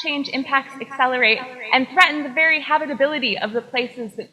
change impacts accelerate and threaten the very habitability of the places that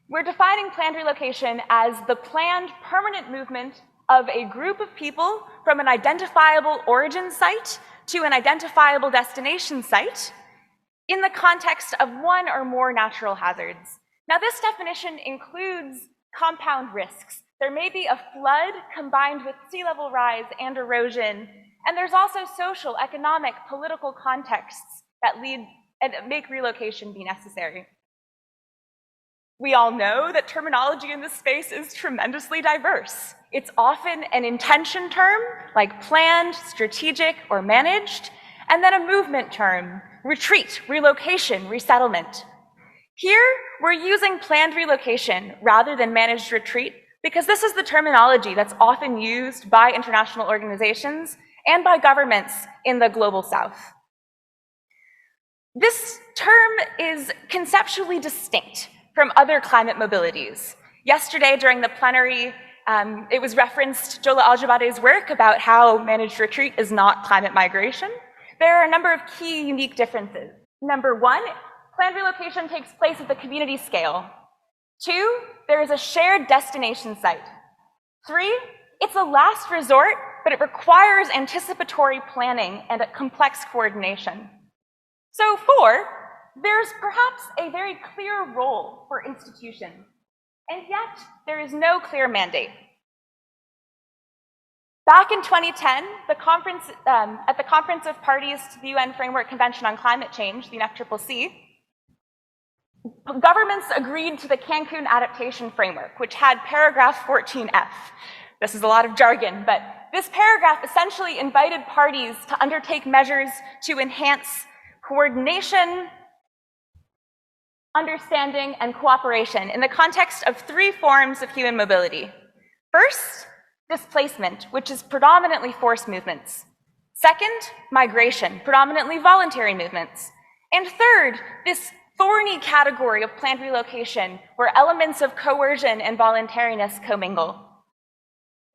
we're defining planned relocation as the planned permanent movement of a group of people from an identifiable origin site to an identifiable destination site in the context of one or more natural hazards. Now, this definition includes compound risks. There may be a flood combined with sea level rise and erosion, and there's also social, economic, political contexts that lead and make relocation be necessary. We all know that terminology in this space is tremendously diverse. It's often an intention term, like planned, strategic, or managed, and then a movement term, retreat, relocation, resettlement. Here, we're using planned relocation rather than managed retreat because this is the terminology that's often used by international organizations and by governments in the global south. This term is conceptually distinct from other climate mobilities. Yesterday during the plenary, it was referenced Jola Aljabade's work about how managed retreat is not climate migration. There are a number of key unique differences. Number one, planned relocation takes place at the community scale. Two, there is a shared destination site. Three, it's a last resort, but it requires anticipatory planning and a complex coordination. So four, there's perhaps a very clear role for institutions, and yet there is no clear mandate. Back in 2010, at the Conference of Parties to the UN Framework Convention on Climate Change, the UNFCCC, governments agreed to the Cancun Adaptation Framework, which had paragraph 14F. This is a lot of jargon, but this paragraph essentially invited parties to undertake measures to enhance coordination, understanding, and cooperation in the context of three forms of human mobility. First, displacement, which is predominantly forced movements. Second, migration, predominantly voluntary movements. And third, this thorny category of planned relocation, where elements of coercion and voluntariness commingle.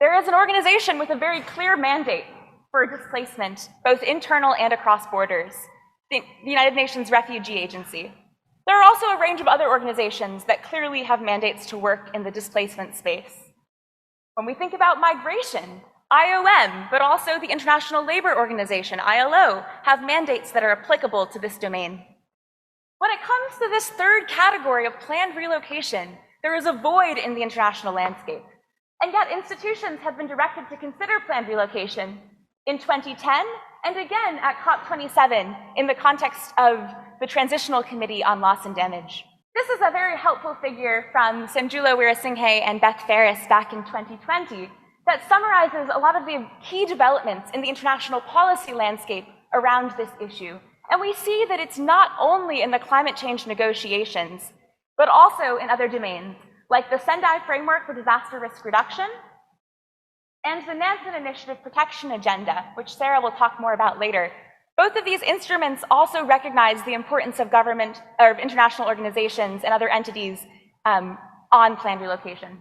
There is an organization with a very clear mandate for displacement, both internal and across borders, the United Nations Refugee Agency. There are also a range of other organizations that clearly have mandates to work in the displacement space. When we think about migration, IOM, but also the International Labour Organization, ILO, have mandates that are applicable to this domain. When it comes to this third category of planned relocation, there is a void in the international landscape. And yet institutions have been directed to consider planned relocation in 2010 and again at COP27 in the context of the Transitional Committee on Loss and Damage. This is a very helpful figure from Sanjula Weerasinghe and Beth Ferris back in 2020 that summarizes a lot of the key developments in the international policy landscape around this issue. And we see that it's not only in the climate change negotiations, but also in other domains, like the Sendai Framework for Disaster Risk Reduction and the Nansen Initiative Protection Agenda, which Sarah will talk more about later. Both of these instruments also recognize the importance of government or international organizations and other entities on planned relocation.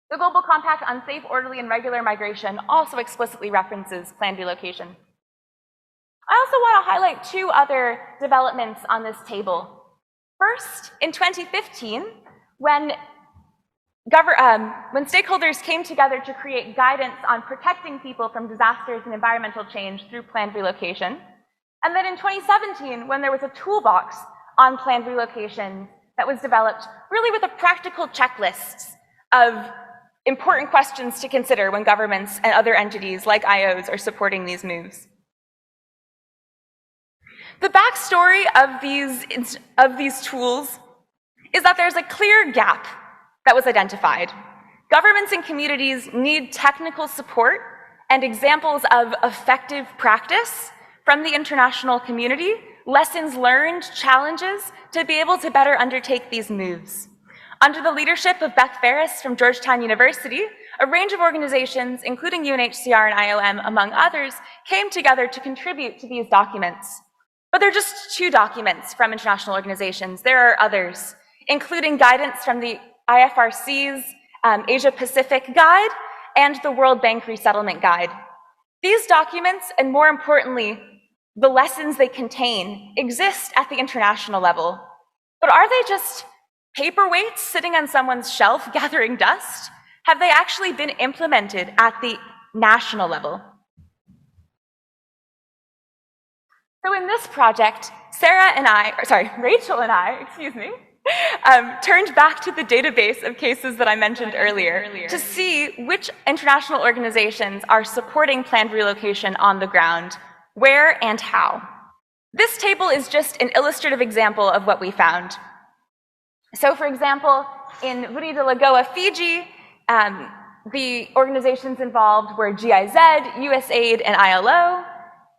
The Global Compact on Safe, Orderly, and Regular Migration also explicitly references planned relocation. I also want to highlight two other developments on this table. First, in 2015, when stakeholders came together to create guidance on protecting people from disasters and environmental change through planned relocation. And then in 2017, when there was a toolbox on planned relocation that was developed really with a practical checklist of important questions to consider when governments and other entities like IOs are supporting these moves. The backstory of these tools is that there's a clear gap that was identified. Governments and communities need technical support and examples of effective practice from the international community, lessons learned, challenges, to be able to better undertake these moves. Under the leadership of Beth Ferris from Georgetown University, a range of organizations, including UNHCR and IOM, among others, came together to contribute to these documents. But they're just 2 documents from international organizations. There are others, including guidance from the IFRC's Asia-Pacific Guide and the World Bank Resettlement Guide. These documents, and more importantly, the lessons they contain, exist at the international level. But are they just paperweights sitting on someone's shelf gathering dust? Have they actually been implemented at the national level? So in this project, Rachel and I, turned back to the database of cases that I mentioned earlier to see which international organizations are supporting planned relocation on the ground, where and how. This table is just an illustrative example of what we found. So for example, in Vuni de Lagoa, Fiji, the organizations involved were GIZ, USAID, and ILO.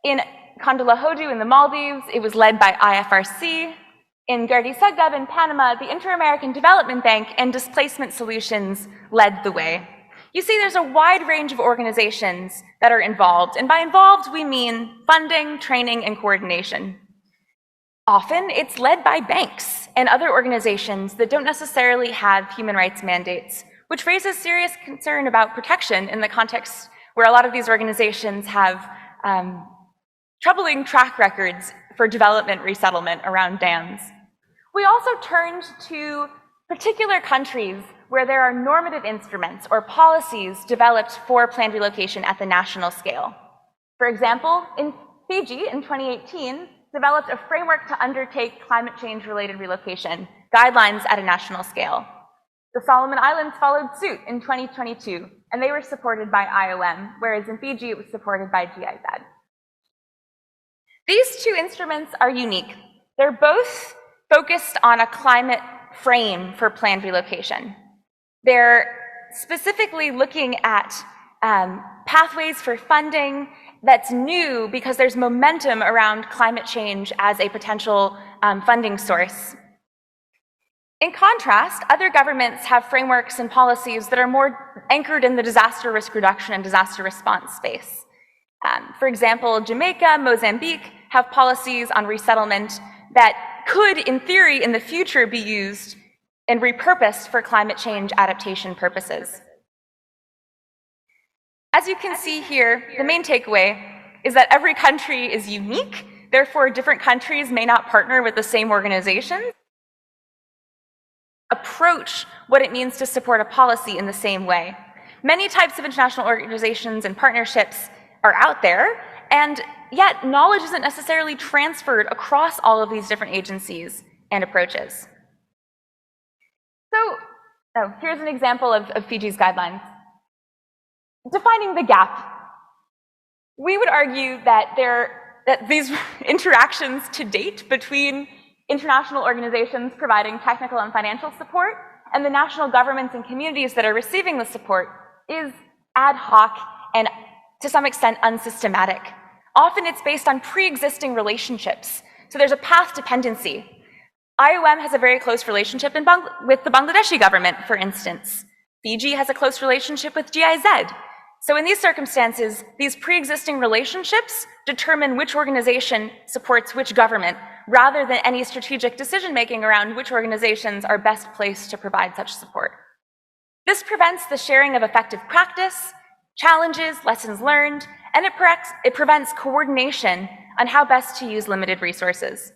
In Kondalahodu in the Maldives, it was led by IFRC. In Gardi Sagab in Panama, the Inter-American Development Bank and Displacement Solutions led the way. You see, there's a wide range of organizations that are involved, and by involved, we mean funding, training, and coordination. Often, it's led by banks and other organizations that don't necessarily have human rights mandates, which raises serious concern about protection in the context where a lot of these organizations have troubling track records for development resettlement around dams. We also turned to particular countries where there are normative instruments or policies developed for planned relocation at the national scale. For example, in Fiji in 2018, developed a framework to undertake climate change-related relocation, guidelines at a national scale. The Solomon Islands followed suit in 2022, and they were supported by IOM, whereas in Fiji it was supported by GIZ. These 2 instruments are unique. They're both focused on a climate frame for planned relocation. They're specifically looking at pathways for funding that's new because there's momentum around climate change as a potential funding source. In contrast, other governments have frameworks and policies that are more anchored in the disaster risk reduction and disaster response space. For example, Jamaica, Mozambique have policies on resettlement that could, in theory, in the future be used and repurposed for climate change adaptation purposes. As you can see here, the main takeaway is that every country is unique, therefore different countries may not partner with the same organizations, approach what it means to support a policy in the same way. Many types of international organizations and partnerships are out there, and yet knowledge isn't necessarily transferred across all of these different agencies and approaches. So, here's an example of Fiji's guidelines. Defining the gap. We would argue that these interactions to date between international organizations providing technical and financial support and the national governments and communities that are receiving the support is ad hoc and to some extent unsystematic. Often it's based on pre-existing relationships. So there's a path dependency. IOM has a very close relationship with the Bangladeshi government, for instance. Fiji has a close relationship with GIZ. So in these circumstances, these pre-existing relationships determine which organization supports which government, rather than any strategic decision-making around which organizations are best placed to provide such support. This prevents the sharing of effective practice, challenges, lessons learned, and it prevents coordination on how best to use limited resources.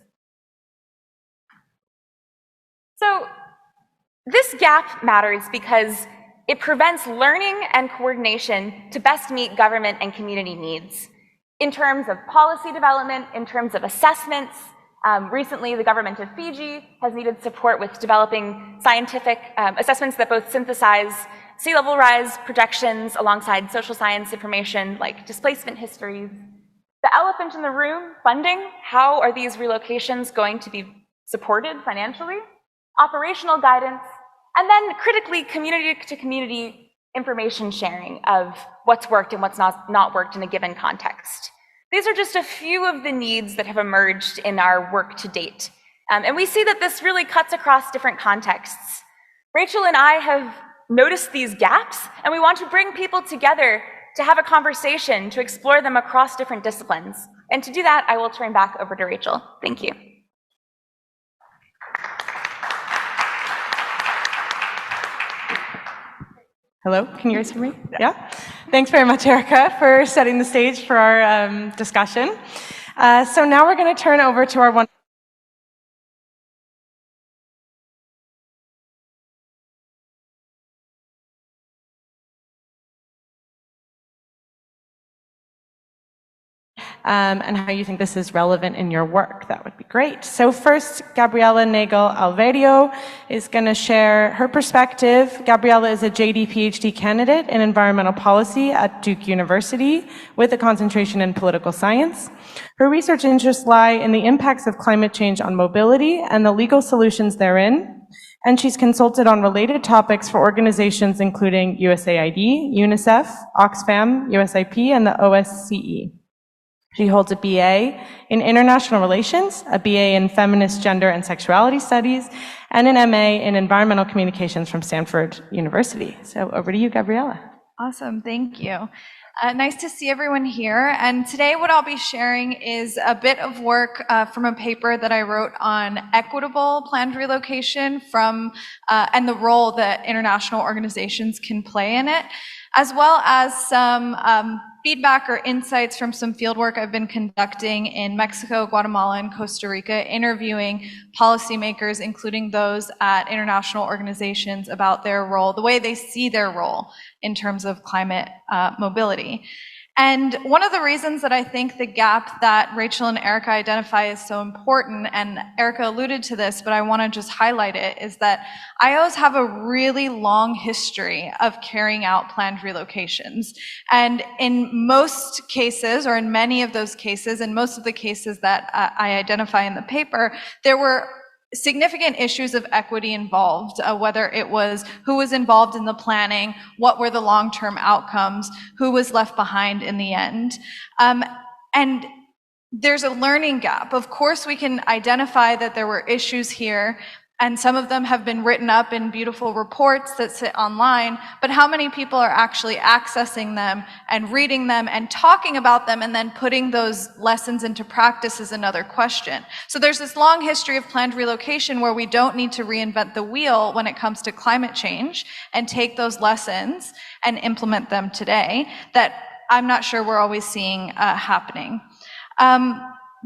So this gap matters because it prevents learning and coordination to best meet government and community needs. In terms of policy development, in terms of assessments, recently the government of Fiji has needed support with developing scientific assessments that both synthesize sea level rise projections alongside social science information like displacement histories. The elephant in the room, funding. How are these relocations going to be supported financially? Operational guidance, and then critically community-to-community information sharing of what's worked and what's not worked in a given context. These are just a few of the needs that have emerged in our work to date. And we see that this really cuts across different contexts. Rachel and I have noticed these gaps, and we want to bring people together to have a conversation, to explore them across different disciplines. And to do that, I will turn back over to Rachel. Thank you. Hello, can you guys hear me? Yeah? Thanks very much, Erica, for setting the stage for our discussion. So now we're going to turn over to our one. And how you think this is relevant in your work. That would be great. So first, Gabriela Nagel-Alverio is going to share her perspective. Gabriela is a JD PhD candidate in environmental policy at Duke University with a concentration in political science. Her research interests lie in the impacts of climate change on mobility and the legal solutions therein. And she's consulted on related topics for organizations including USAID, UNICEF, Oxfam, USIP, and the OSCE. She holds a BA in International Relations, a BA in Feminist Gender and Sexuality Studies, and an MA in Environmental Communications from Stanford University. So over to you, Gabriela. Awesome, thank you. Nice to see everyone here. And today what I'll be sharing is a bit of work from a paper that I wrote on equitable planned relocation and the role that international organizations can play in it, as well as some feedback or insights from some fieldwork I've been conducting in Mexico, Guatemala, and Costa Rica, interviewing policymakers, including those at international organizations, about their role, the way they see their role in terms of climate mobility. And one of the reasons that I think the gap that Rachel and Erica identify is so important, and Erica alluded to this, but I want to just highlight it, is that IOs have a really long history of carrying out planned relocations. And in most cases, or in many of those cases, and most of the cases that I identify in the paper, there were significant issues of equity involved, whether it was who was involved in the planning, what were the long-term outcomes, who was left behind in the end. And there's a learning gap. Of course, we can identify that there were issues here, and some of them have been written up in beautiful reports that sit online, but how many people are actually accessing them and reading them and talking about them and then putting those lessons into practice is another question. So there's this long history of planned relocation where we don't need to reinvent the wheel when it comes to climate change and take those lessons and implement them today that I'm not sure we're always seeing happening.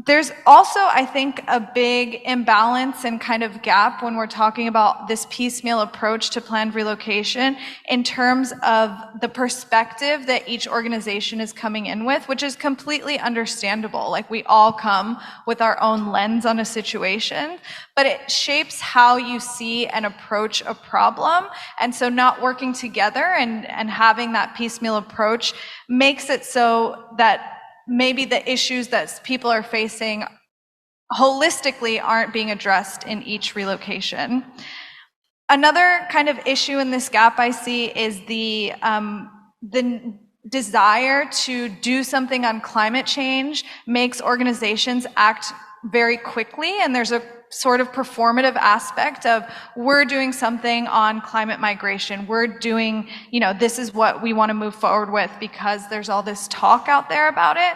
There's also, I think, a big imbalance and kind of gap when we're talking about this piecemeal approach to planned relocation in terms of the perspective that each organization is coming in with, which is completely understandable. Like, we all come with our own lens on a situation, but it shapes how you see and approach a problem. And so not working together and having that piecemeal approach makes it so that maybe the issues that people are facing holistically aren't being addressed in each relocation. Another kind of issue in this gap I see is the desire to do something on climate change makes organizations act very quickly, and there's a sort of performative aspect of, we're doing something on climate migration, we're doing, this is what we want to move forward with because there's all this talk out there about it.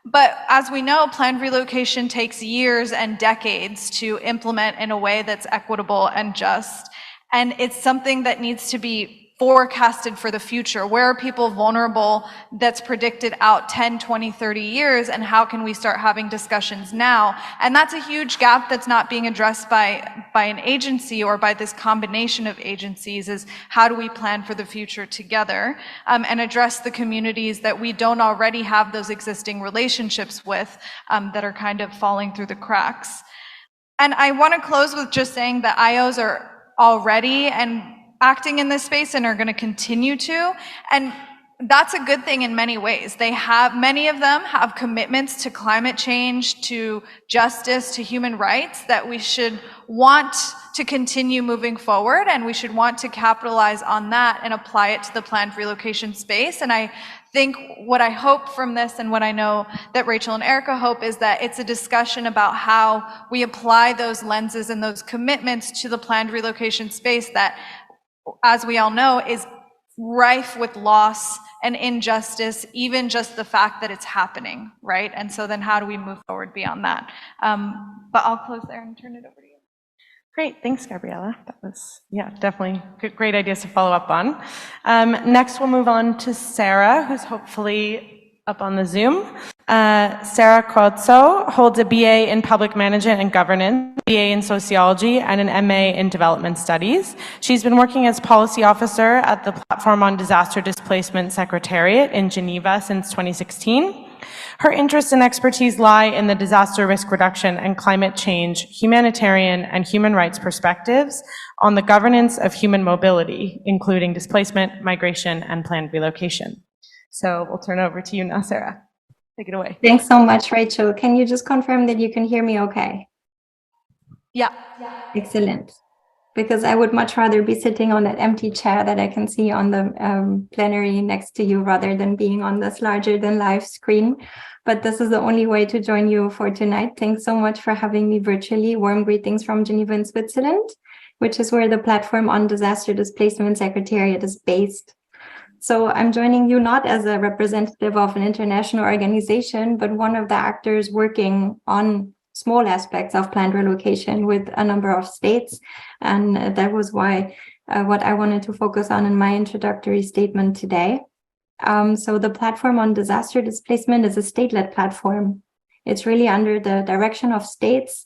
But as we know, planned relocation takes years and decades to implement in a way that's equitable and just. And it's something that needs to be forecasted for the future. Where are people vulnerable that's predicted out 10, 20, 30 years, and how can we start having discussions now? And that's a huge gap that's not being addressed by an agency or by this combination of agencies, is how do we plan for the future together and address the communities that we don't already have those existing relationships with that are kind of falling through the cracks. And I want to close with just saying that IOs are already and acting in this space and are going to continue to. And that's a good thing in many ways. Many of them have commitments to climate change, to justice, to human rights that we should want to continue moving forward, and we should want to capitalize on that and apply it to the planned relocation space. And I think what I hope from this, and what I know that Rachel and Erica hope, is that it's a discussion about how we apply those lenses and those commitments to the planned relocation space that, as we all know, is rife with loss and injustice, even just the fact that it's happening, right? And so then how do we move forward beyond that? But I'll close there and turn it over to you. Great, thanks, Gabriella. That was, definitely great ideas to follow up on. Next, we'll move on to Sarah, who's hopefully up on the Zoom. Sarah Corzo holds a BA in Public Management and Governance, BA in Sociology, and an MA in Development Studies. She's been working as policy officer at the Platform on Disaster Displacement Secretariat in Geneva since 2016. Her interests and expertise lie in the disaster risk reduction and climate change, humanitarian and human rights perspectives on the governance of human mobility, including displacement, migration, and planned relocation. So we'll turn over to you now, Sarah. Take it away. Thanks so much, Rachel. Can you just confirm that you can hear me okay? Yeah. Excellent. Because I would much rather be sitting on that empty chair that I can see on the plenary next to you rather than being on this larger than life screen. But this is the only way to join you for tonight. Thanks so much for having me virtually. Warm greetings from Geneva in Switzerland, which is where the Platform on Disaster Displacement Secretariat is based. So I'm joining you not as a representative of an international organization, but one of the actors working on small aspects of planned relocation with a number of states. And that was why what I wanted to focus on in my introductory statement today. So the Platform on Disaster Displacement is a state-led platform. It's really under the direction of states,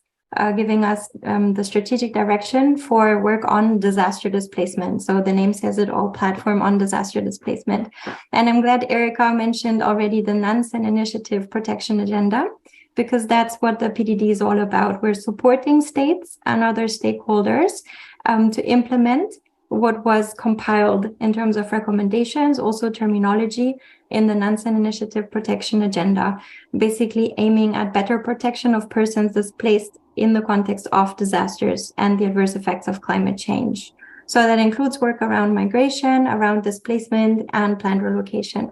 giving us the strategic direction for work on disaster displacement. So the name says it all, Platform on Disaster Displacement. And I'm glad Erica mentioned already the Nansen Initiative Protection Agenda, because that's what the PDD is all about. We're supporting states and other stakeholders to implement what was compiled in terms of recommendations, also terminology in the Nansen Initiative Protection Agenda, basically aiming at better protection of persons displaced in the context of disasters and the adverse effects of climate change. So that includes work around migration, around displacement, and planned relocation.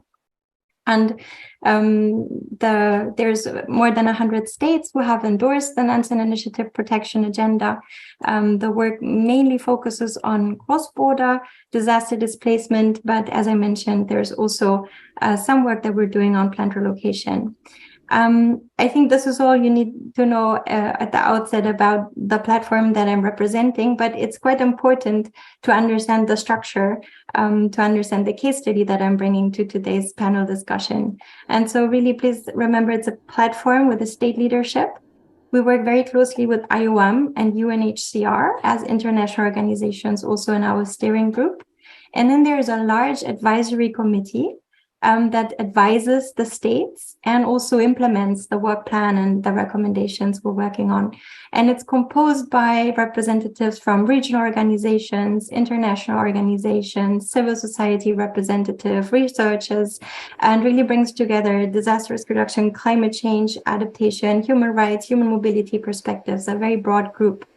And there's more than 100 states who have endorsed the Nansen Initiative Protection Agenda. The work mainly focuses on cross-border disaster displacement, but as I mentioned, there's also some work that we're doing on planned relocation. I think this is all you need to know at the outset about the platform that I'm representing, but it's quite important to understand the structure, to understand the case study that I'm bringing to today's panel discussion. And so really, please remember, it's a platform with a state leadership. We work very closely with IOM and UNHCR as international organizations, also in our steering group. And then there's a large advisory committee that advises the states and also implements the work plan and the recommendations we're working on. And it's composed by representatives from regional organizations, international organizations, civil society representatives, researchers, and really brings together disaster risk reduction, climate change, adaptation, human rights, human mobility perspectives, a very broad group.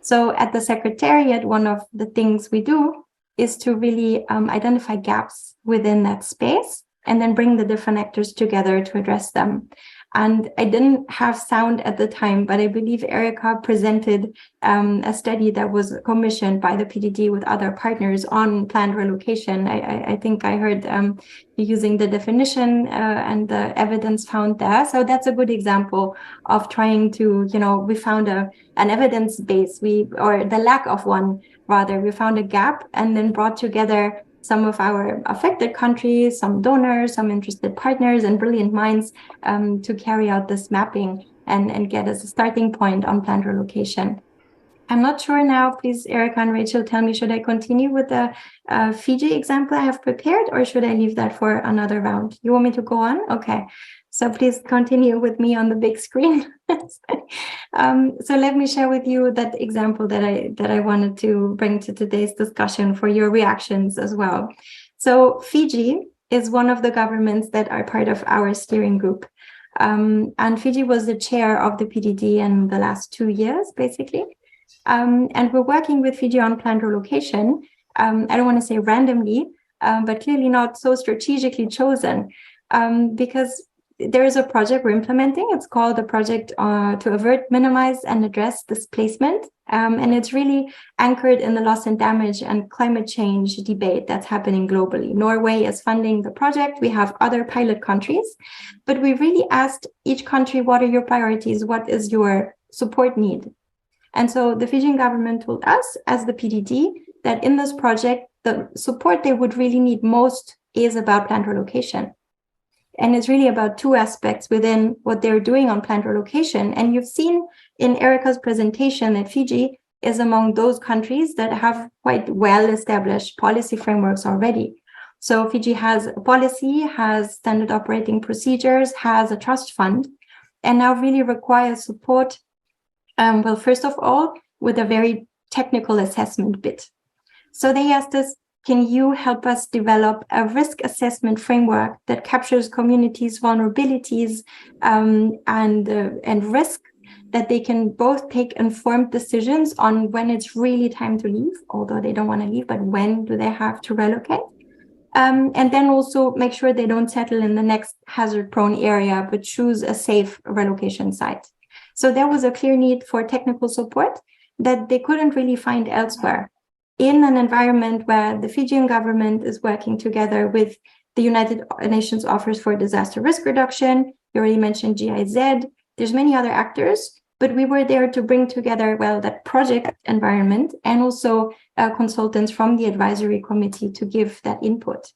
So at the Secretariat, one of the things we do is to really identify gaps within that space and then bring the different actors together to address them. And I didn't have sound at the time, but I believe Erica presented a study that was commissioned by the PDD with other partners on planned relocation. I think I heard using the definition and the evidence found there. So that's a good example of trying to, we found an evidence base, or the lack of one, rather. We found a gap and then brought together some of our affected countries, some donors, some interested partners, and brilliant minds to carry out this mapping and get us a starting point on planned relocation. I'm not sure now, please, Erica and Rachel, tell me, should I continue with the Fiji example I have prepared, or should I leave that for another round? You want me to go on? Okay. So please continue with me on the big screen. So let me share with you that example that I wanted to bring to today's discussion for your reactions as well. So Fiji is one of the governments that are part of our steering group. And Fiji was the chair of the PDD in the last 2 years, basically. And we're working with Fiji on planned relocation. I don't want to say randomly, but clearly not so strategically chosen, because there is a project we're implementing. It's called the project to avert, minimize, and address displacement. And it's really anchored in the loss and damage and climate change debate that's happening globally. Norway is funding the project. We have other pilot countries, but we really asked each country, what are your priorities? What is your support need? And so the Fijian government told us as the PDD that in this project, the support they would really need most is about planned relocation. And it's really about two aspects within what they're doing on planned relocation. And you've seen in Erica's presentation that Fiji is among those countries that have quite well-established policy frameworks already. So Fiji has a policy, has standard operating procedures, has a trust fund, and now really requires support. Well, first of all, with a very technical assessment bit. So they asked us, can you help us develop a risk assessment framework that captures communities' vulnerabilities and risk, that they can both take informed decisions on when it's really time to leave, although they don't want to leave, but when do they have to relocate? And then also make sure they don't settle in the next hazard-prone area, but choose a safe relocation site. So there was a clear need for technical support that they couldn't really find elsewhere, in an environment where the Fijian government is working together with the United Nations Office for Disaster Risk Reduction. You already mentioned GIZ. There's many other actors, but we were there to bring together, well, that project environment and also consultants from the advisory committee to give that input.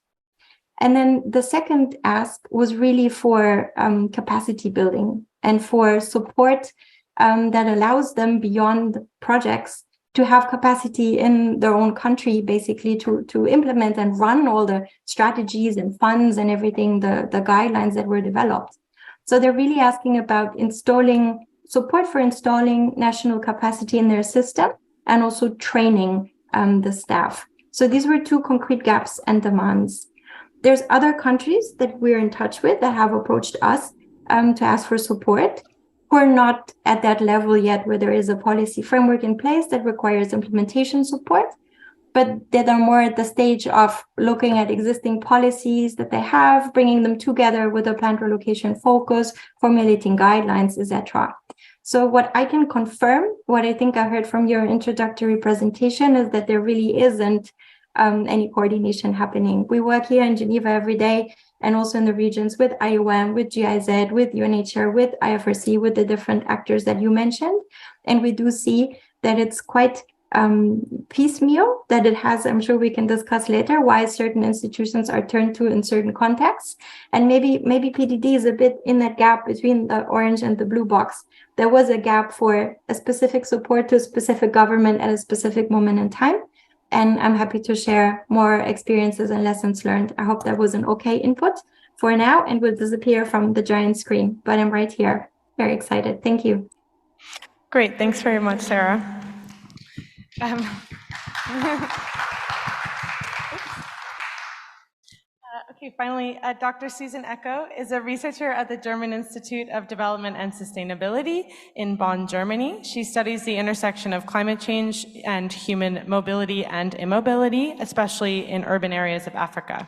And then the second ask was really for capacity building and for support that allows them beyond projects to have capacity in their own country, basically to implement and run all the strategies and funds and everything, the guidelines that were developed. So they're really asking about installing support for installing national capacity in their system and also training the staff. So these were two concrete gaps and demands. There's other countries that we're in touch with that have approached us to ask for support. We're not at that level yet where there is a policy framework in place that requires implementation support, but that are more at the stage of looking at existing policies that they have, bringing them together with a planned relocation focus, formulating guidelines, etc. So what I can confirm, what I think I heard from your introductory presentation, is that there really isn't any coordination happening. We work here in Geneva every day and also in the regions with IOM, with GIZ, with UNHCR, with IFRC, with the different actors that you mentioned. And we do see that it's quite piecemeal, that it has, I'm sure we can discuss later, why certain institutions are turned to in certain contexts. And maybe PDD is a bit in that gap between the orange and the blue box. There was a gap for a specific support to a specific government at a specific moment in time. And I'm happy to share more experiences and lessons learned. I hope that was an okay input for now and will disappear from the giant screen, but I'm right here. Very excited. Thank you. Great. Thanks very much, Sarah. Okay, finally, Dr. Susan Echo is a researcher at the German Institute of Development and Sustainability in Bonn, Germany. She studies the intersection of climate change and human mobility and immobility, especially in urban areas of Africa.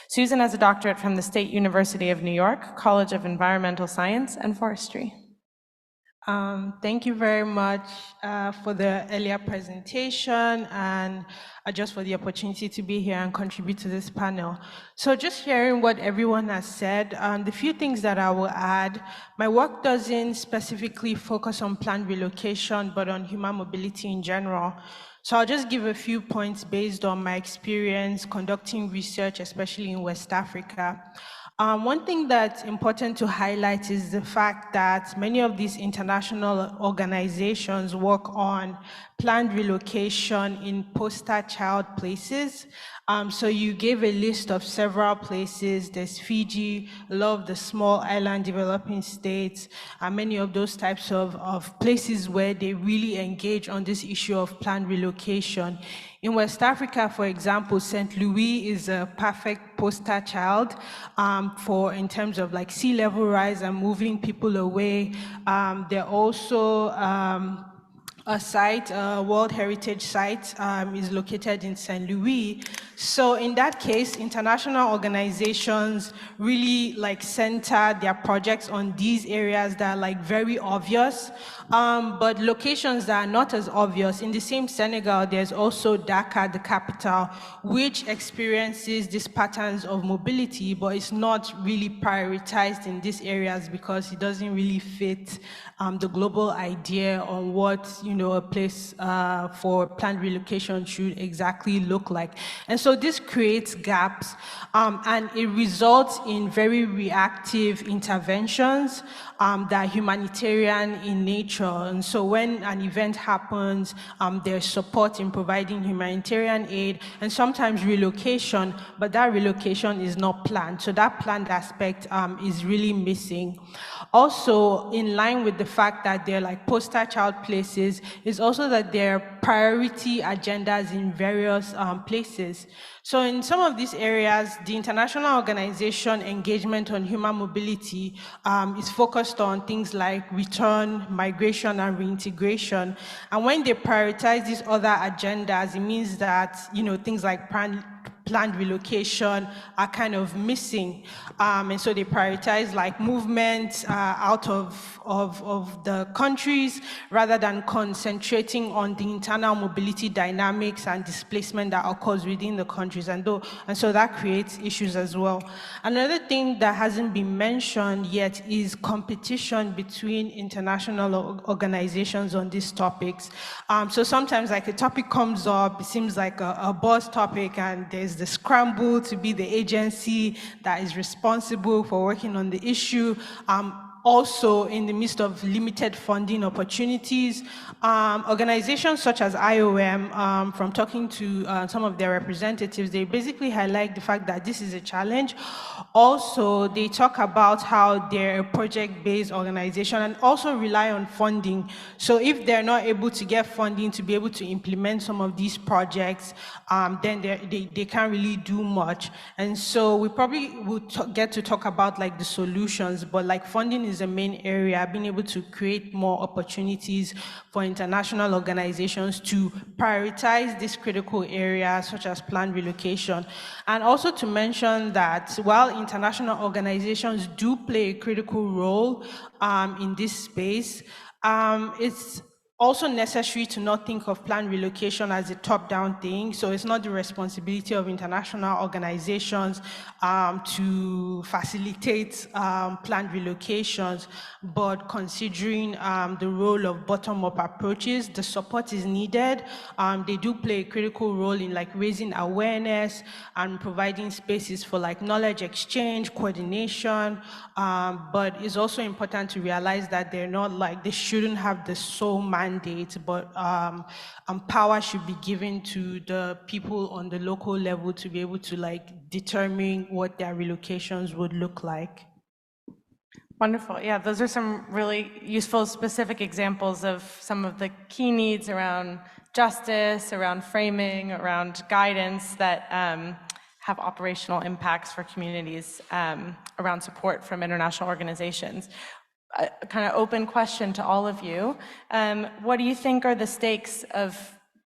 Susan has a doctorate from the State University of New York, College of Environmental Science and Forestry. Thank you very much for the earlier presentation and just for the opportunity to be here and contribute to this panel. So just hearing what everyone has said, the few things that I will add, my work doesn't specifically focus on planned relocation, but on human mobility in general. So I'll just give a few points based on my experience conducting research, especially in West Africa. One thing that's important to highlight is the fact that many of these international organizations work on planned relocation in poster child places. So you gave a list of several places. There's Fiji, a lot of the small island developing states, and many of those types of places where they really engage on this issue of planned relocation. In West Africa, for example, St. Louis is a perfect poster child for in terms of like sea level rise and moving people away. They're also a site, a World Heritage Site, is located in St. Louis. So in that case, international organizations really like center their projects on these areas that are like very obvious, but locations that are not as obvious. In the same Senegal, there's also Dakar, the capital, which experiences these patterns of mobility, but it's not really prioritized in these areas because it doesn't really fit the global idea on what a place for planned relocation should exactly look like. And so this creates gaps, and it results in very reactive interventions that are humanitarian in nature. And so when an event happens, there's support in providing humanitarian aid and sometimes relocation, but that relocation is not planned. So that planned aspect is really missing. Also, in line with the fact that they're like poster child places, is also that there are priority agendas in various places. So in some of these areas, the international organization engagement on human mobility is focused on things like return, migration, and reintegration. And when they prioritize these other agendas, it means that things like planned relocation are kind of missing. And so they prioritize like movement out of the countries rather than concentrating on the internal mobility dynamics and displacement that occurs within the countries. And so that creates issues as well. Another thing that hasn't been mentioned yet is competition between international organizations on these topics. So sometimes like a topic comes up, it seems like a buzz topic, and there's the scramble to be the agency that is responsible for working on the issue. Also, in the midst of limited funding opportunities, organizations such as IOM, from talking to some of their representatives, they basically highlight the fact that this is a challenge. Also, they talk about how they're a project-based organization and also rely on funding. So if they're not able to get funding to be able to implement some of these projects, then they can't really do much. And so we probably will get to talk about like the solutions, but like funding is a main area, being able to create more opportunities for international organizations to prioritize this critical area, such as planned relocation. And also to mention that while international organizations do play a critical role in this space, it's also necessary to not think of planned relocation as a top-down thing. So it's not the responsibility of international organizations to facilitate planned relocations, but considering the role of bottom-up approaches, the support is needed. They do play a critical role in like raising awareness and providing spaces for like knowledge exchange, coordination, but it's also important to realize that they're not like, they shouldn't have the sole mandate, but power should be given to the people on the local level to be able to like determine what their relocations would look like. Wonderful. Yeah, those are some really useful, specific examples of some of the key needs around justice, around framing, around guidance that have operational impacts for communities, around support from international organizations. A kind of open question to all of you. What do you think are the stakes of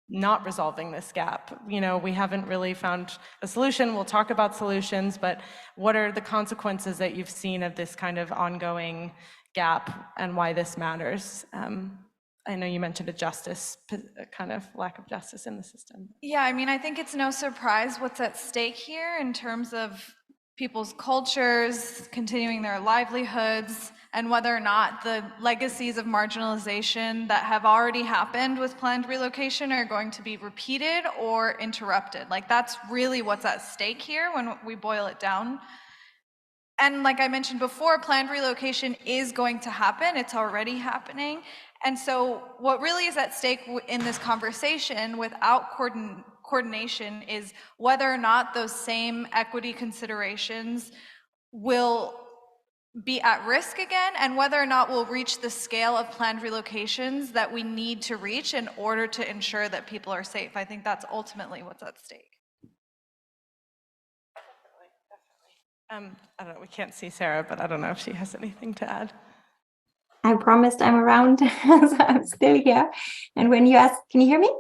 not resolving this gap? We haven't really found a solution. We'll talk about solutions, but what are the consequences that you've seen of this kind of ongoing gap and why this matters? I know you mentioned a kind of lack of justice in the system. Yeah, I mean, I think it's no surprise what's at stake here in terms of people's cultures, continuing their livelihoods, and whether or not the legacies of marginalization that have already happened with planned relocation are going to be repeated or interrupted. Like, that's really what's at stake here when we boil it down. And like I mentioned before, planned relocation is going to happen. It's already happening. And so what really is at stake in this conversation without coordination is whether or not those same equity considerations will be at risk again, and whether or not we'll reach the scale of planned relocations that we need to reach in order to ensure that people are safe. I think that's ultimately what's at stake. I don't know, we can't see Sarah, but I don't know if she has anything to add. I promised I'm around, so I'm still here. And when you ask, can you hear me?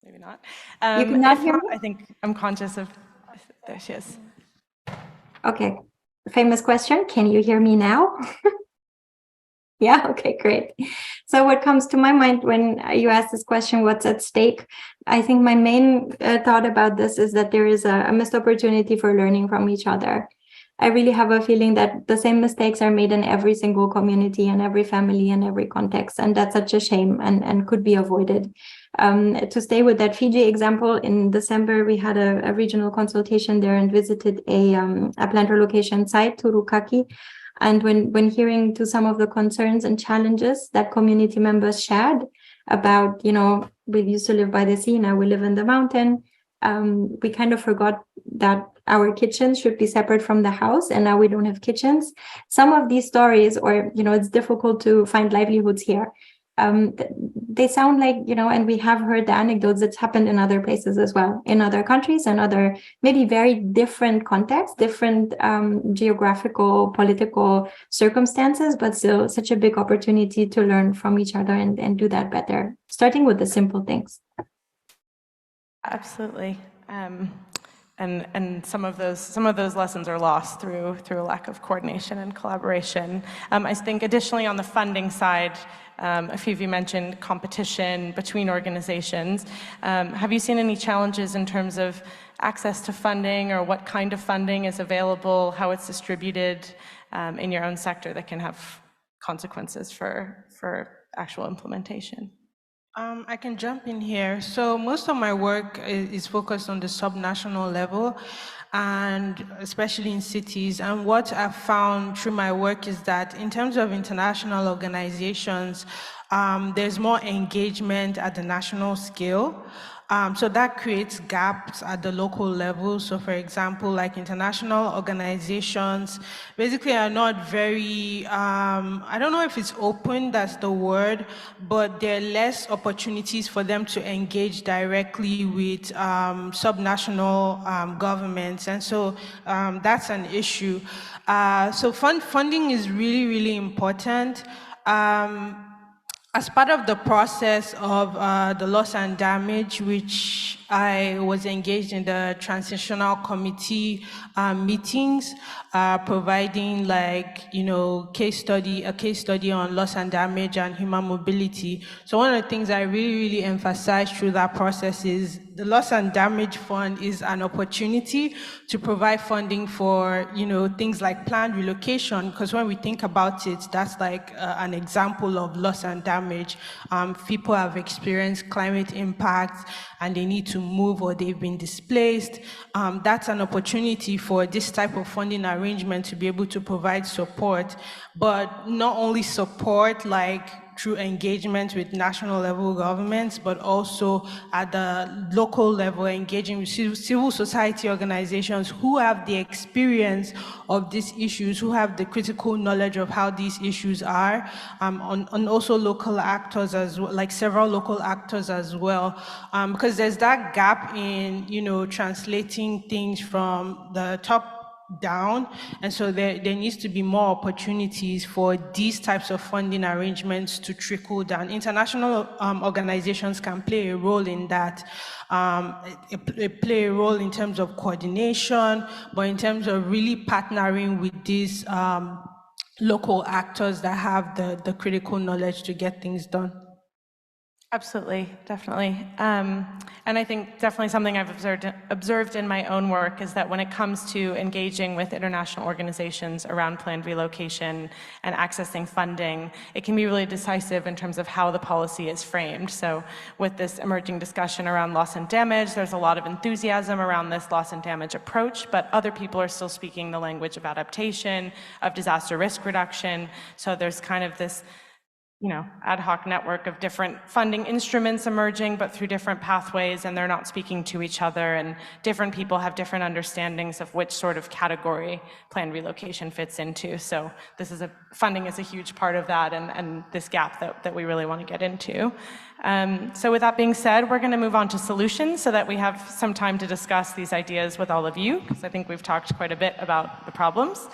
Maybe not. You cannot hear me? I think I'm conscious of, there she is. Okay, famous question, can you hear me now? Yeah, okay, great. So what comes to my mind when you ask this question, what's at stake? I think my main thought about this is that there is a missed opportunity for learning from each other. I really have a feeling that the same mistakes are made in every single community and every family and every context, and that's such a shame and could be avoided. To stay with that Fiji example, in December, we had a regional consultation there and visited a planned relocation site, Turukaki. And when hearing to some of the concerns and challenges that community members shared about, we used to live by the sea, now we live in the mountain, we kind of forgot that our kitchens should be separate from the house, and now we don't have kitchens. Some of these stories, or, it's difficult to find livelihoods here. They sound like, and we have heard the anecdotes that's happened in other places as well, in other countries and other maybe very different contexts, different geographical, political circumstances, but still such a big opportunity to learn from each other and do that better, starting with the simple things. Absolutely. And some of those lessons are lost through a lack of coordination and collaboration. I think additionally on the funding side, a few of you mentioned competition between organizations. Have you seen any challenges in terms of access to funding, or what kind of funding is available, how it's distributed in your own sector that can have consequences for actual implementation? I can jump in here. So most of my work is focused on the subnational level, and especially in cities. And what I've found through my work is that in terms of international organizations, there's more engagement at the national scale. So that creates gaps at the local level. So for example, like international organizations basically are not very, I don't know if it's open, that's the word, but there are less opportunities for them to engage directly with subnational governments. And so that's an issue. So funding is really, really important. As part of the process of the loss and damage, which I was engaged in the transitional committee meetings, providing a case study on loss and damage and human mobility. So one of the things I really, really emphasized through that process is the Loss and Damage Fund is an opportunity to provide funding for, things like planned relocation, because when we think about it, that's like an example of loss and damage. People have experienced climate impacts and they need to move, or they've been displaced. That's an opportunity for this type of funding arrangement to be able to provide support, but not only support through engagement with national level governments, but also at the local level, engaging with civil society organizations who have the experience of these issues, who have the critical knowledge of how these issues are, and also local actors as well, like several local actors as well, because there's that gap in, translating things from the top down, and so there needs to be more opportunities for these types of funding arrangements to trickle down. International organizations can play a role in that. Play a role in terms of coordination, but in terms of really partnering with these local actors that have the critical knowledge to get things done. Absolutely, definitely. And I think definitely something I've observed in my own work is that when it comes to engaging with international organizations around planned relocation and accessing funding, it can be really decisive in terms of how the policy is framed. So with this emerging discussion around loss and damage, there's a lot of enthusiasm around this loss and damage approach, but other people are still speaking the language of adaptation, of disaster risk reduction. So there's kind of this ad hoc network of different funding instruments emerging, but through different pathways, and they're not speaking to each other, and different people have different understandings of which sort of category planned relocation fits into. So funding is a huge part of that, and this gap that we really want to get into. So with that being said, we're going to move on to solutions so that we have some time to discuss these ideas with all of you, because I think we've talked quite a bit about the problems.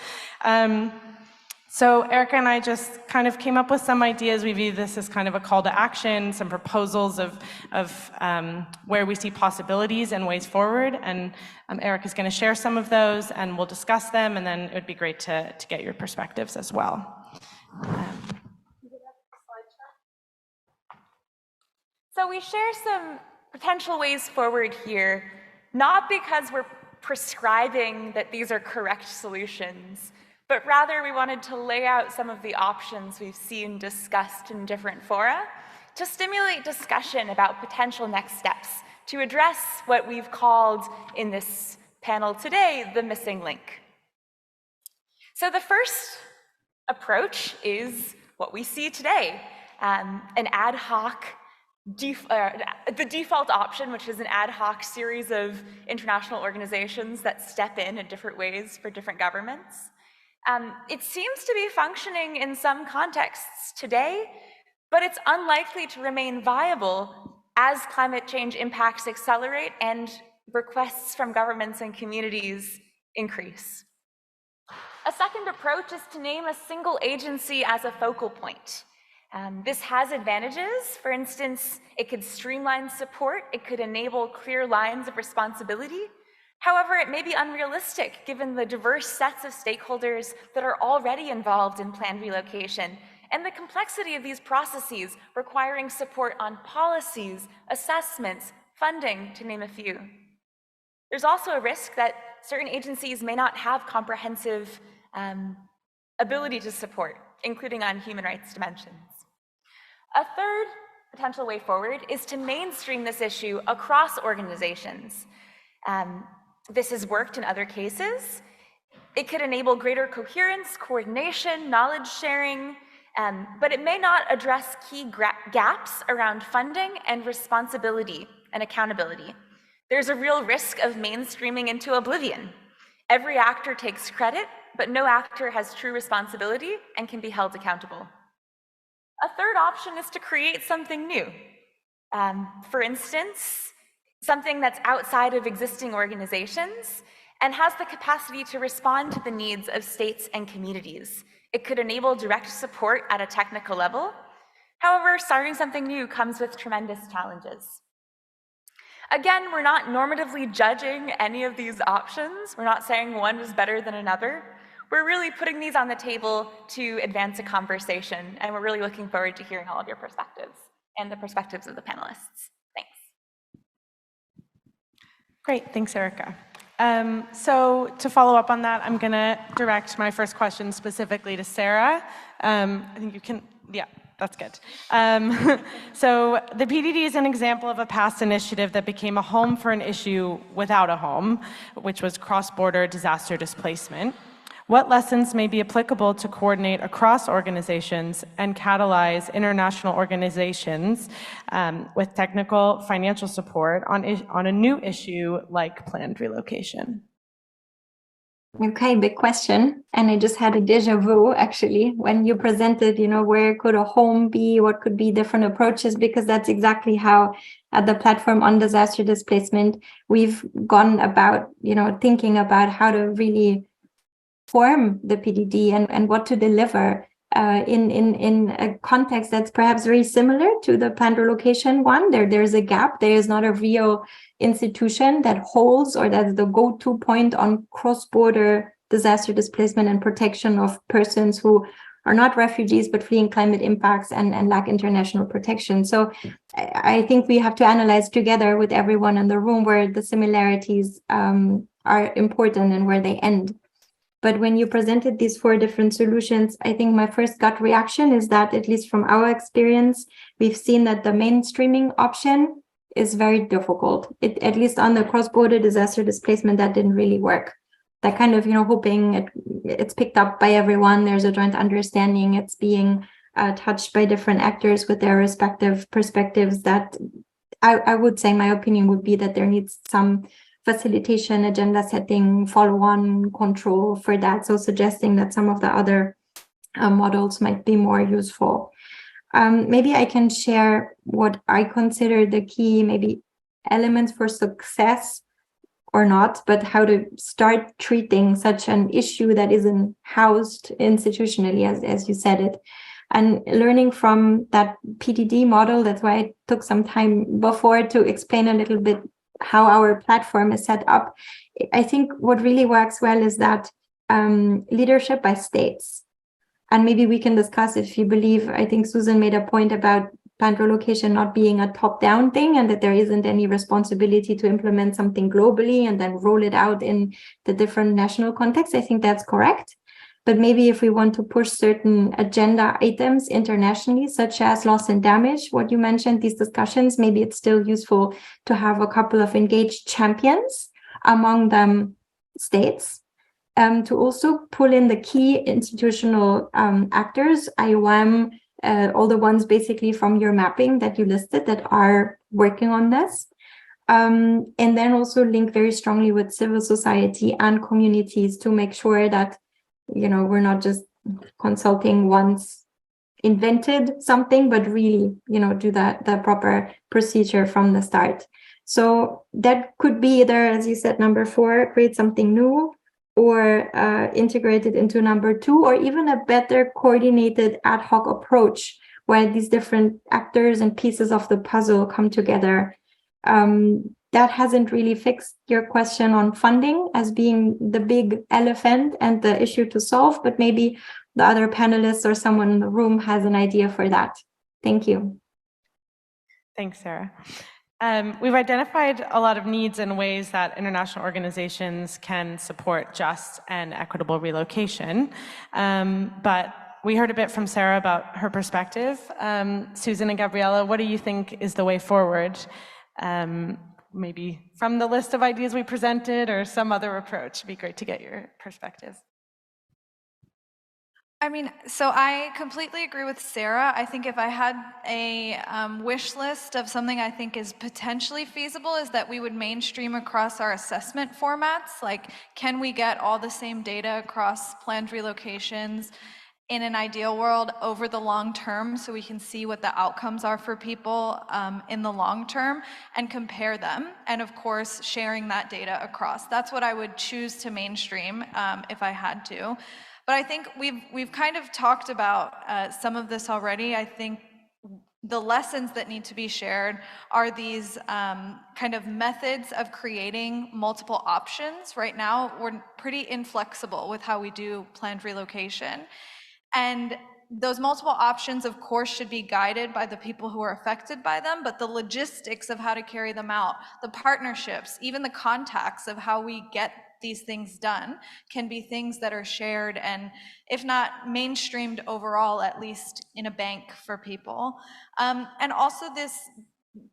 So Erica and I just kind of came up with some ideas. We view this as kind of a call to action, some proposals of where we see possibilities and ways forward. And Erica's going to share some of those, and we'll discuss them, and then it would be great to get your perspectives as well. So we share some potential ways forward here, not because we're prescribing that these are correct solutions, but rather we wanted to lay out some of the options we've seen discussed in different fora to stimulate discussion about potential next steps to address what we've called in this panel today the missing link. So the first approach is what we see today, an ad hoc, the default option, which is an ad hoc series of international organizations that step in different ways for different governments. It seems to be functioning in some contexts today, but it's unlikely to remain viable as climate change impacts accelerate and requests from governments and communities increase. A second approach is to name a single agency as a focal point. This has advantages. For instance, it could streamline support, it could enable clear lines of responsibility. However, it may be unrealistic given the diverse sets of stakeholders that are already involved in planned relocation and the complexity of these processes requiring support on policies, assessments, funding, to name a few. There's also a risk that certain agencies may not have comprehensive ability to support, including on human rights dimensions. A third potential way forward is to mainstream this issue across organizations. This has worked in other cases. It could enable greater coherence, coordination, knowledge sharing, but it may not address key gaps around funding and responsibility and accountability. There's a real risk of mainstreaming into oblivion. Every actor takes credit, but no actor has true responsibility and can be held accountable. A third option is to create something new. For instance, something that's outside of existing organizations and has the capacity to respond to the needs of states and communities. It could enable direct support at a technical level. However, starting something new comes with tremendous challenges. Again, we're not normatively judging any of these options. We're not saying one is better than another. We're really putting these on the table to advance a conversation, and we're really looking forward to hearing all of your perspectives and the perspectives of the panelists. Thanks. Great, thanks, Erica. So to follow up on that, I'm going to direct my first question specifically to Sarah. I think you can, yeah, that's good. So the PDD is an example of a past initiative that became a home for an issue without a home, which was cross-border disaster displacement. What lessons may be applicable to coordinate across organizations and catalyze international organizations with technical financial support on a new issue like planned relocation? Okay, big question. And I just had a déjà vu actually when you presented, where could a home be, what could be different approaches, because that's exactly how at the platform on disaster displacement, we've gone about, thinking about how to really form the PDD and what to deliver in a context that's perhaps very similar to the planned relocation one. There's a gap. There is not a real institution that holds or that's the go-to point on cross-border disaster displacement and protection of persons who are not refugees, but fleeing climate impacts and lack international protection. So I think we have to analyze together with everyone in the room where the similarities are important and where they end. But when you presented these 4 different solutions, I think my first gut reaction is that, at least from our experience, we've seen that the mainstreaming option is very difficult. At least on the cross-border disaster displacement, that didn't really work. That kind of, hoping it's picked up by everyone, there's a joint understanding, it's being touched by different actors with their respective perspectives, that I would say my opinion would be that there needs some facilitation, agenda setting, follow-on control for that. So suggesting that some of the other models might be more useful. Maybe I can share what I consider the key maybe elements for success, or not, but how to start treating such an issue that isn't housed institutionally, as you said it. And learning from that PDD model, that's why I took some time before to explain a little bit how our platform is set up. I think what really works well is that leadership by states. And maybe we can discuss if you believe, I think Susan made a point about planned relocation not being a top-down thing, and that there isn't any responsibility to implement something globally and then roll it out in the different national contexts. I think that's correct. But maybe if we want to push certain agenda items internationally, such as loss and damage, what you mentioned, these discussions, maybe it's still useful to have a couple of engaged champions, among them states, to also pull in the key institutional actors, IOM, all the ones basically from your mapping that you listed that are working on this. And then also link very strongly with civil society and communities to make sure that we're not just consulting once invented something, but really, do the proper procedure from the start. So that could be either, as you said, number 4, create something new, or integrate it into number 2, or even a better coordinated ad hoc approach where these different actors and pieces of the puzzle come together. That hasn't really fixed your question on funding as being the big elephant and the issue to solve, but maybe the other panelists or someone in the room has an idea for that. Thank you. Thanks, Sarah. We've identified a lot of needs and ways that international organizations can support just and equitable relocation, but we heard a bit from Sarah about her perspective. Susan and Gabriella, what do you think is the way forward? Maybe from the list of ideas we presented or some other approach. It'd be great to get your perspective. So I completely agree with Sarah. I think if I had a wish list of something I think is potentially feasible, is that we would mainstream across our assessment formats. Like, can we get all the same data across planned relocations in an ideal world over the long term, so we can see what the outcomes are for people in the long term and compare them, and of course sharing that data across. That's what I would choose to mainstream if I had to. But I think we've kind of talked about some of this already. I think the lessons that need to be shared are these kind of methods of creating multiple options. Right now, we're pretty inflexible with how we do planned relocation. And those multiple options, of course, should be guided by the people who are affected by them, but the logistics of how to carry them out, the partnerships, even the contacts of how we get these things done can be things that are shared and, if not mainstreamed overall, at least in a bank for people. And also this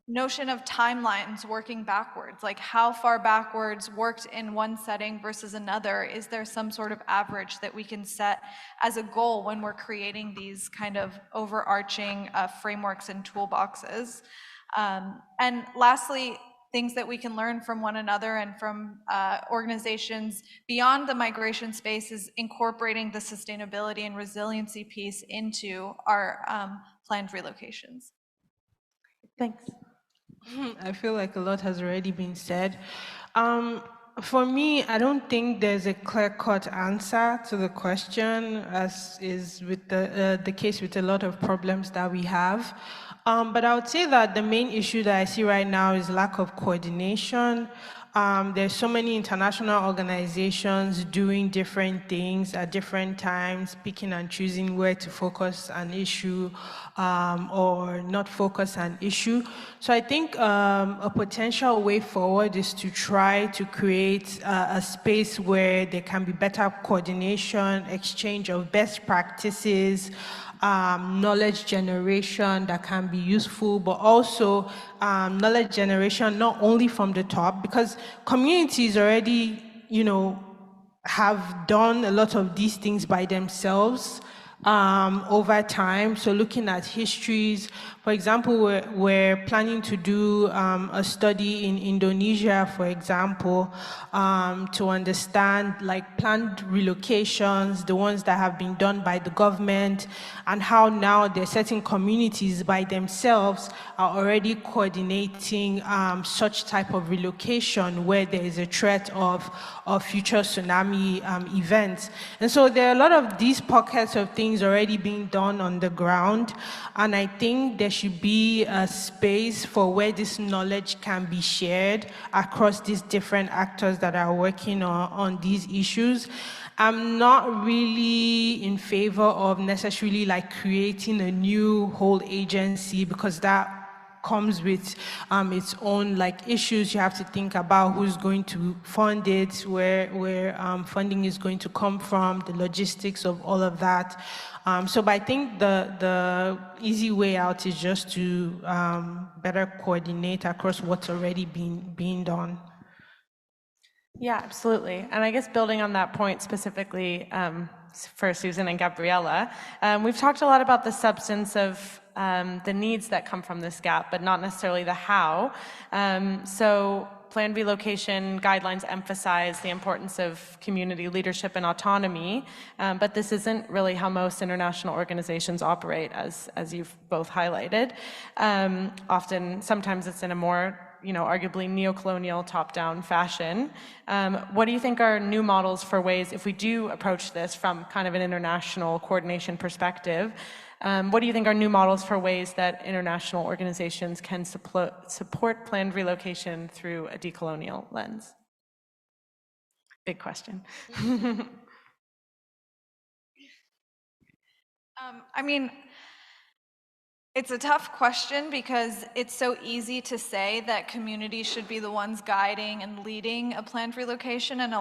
notion of timelines working backwards, like how far backwards worked in one setting versus another. Is there some sort of average that we can set as a goal when we're creating these kind of overarching frameworks and toolboxes? And lastly, things that we can learn from one another and from organizations beyond the migration space is incorporating the sustainability and resiliency piece into our planned relocations. Thanks. I feel like a lot has already been said. For me, I don't think there's a clear-cut answer to the question, as is with the case with a lot of problems that we have. But I would say that the main issue that I see right now is lack of coordination There's so many international organizations doing different things at different times, picking and choosing where to focus an issue or not focus an issue. So I think a potential way forward is to try to create a space where there can be better coordination, exchange of best practices, knowledge generation that can be useful, but also knowledge generation not only from the top, because communities already, have done a lot of these things by themselves over time. So looking at histories, for example, we're planning to do a study in Indonesia, for example, to understand like planned relocations, the ones that have been done by the government, and how now there are certain communities by themselves are already coordinating such type of relocation where there is a threat of future tsunami events. And so there are a lot of these pockets of things already being done on the ground, and I think there should be a space for where this knowledge can be shared across these different actors that are working on these issues. I'm not really in favor of necessarily like creating a new whole agency, because that comes with its own like issues. You have to think about who's going to fund it, where funding is going to come from, the logistics of all of that. But I think the easy way out is just to better coordinate across what's already being done. Yeah, absolutely. And I guess building on that point specifically for Susan and Gabriella, we've talked a lot about the substance of the needs that come from this gap, but not necessarily the how. So planned relocation guidelines emphasize the importance of community leadership and autonomy, but this isn't really how most international organizations operate, as you've both highlighted. Sometimes it's in a more arguably neo-colonial top-down fashion. What do you think are new models for ways, if we do approach this from kind of an international coordination perspective, what do you think are new models for ways that international organizations can support planned relocation through a decolonial lens? Big question. It's a tough question because it's so easy to say that communities should be the ones guiding and leading a planned relocation, and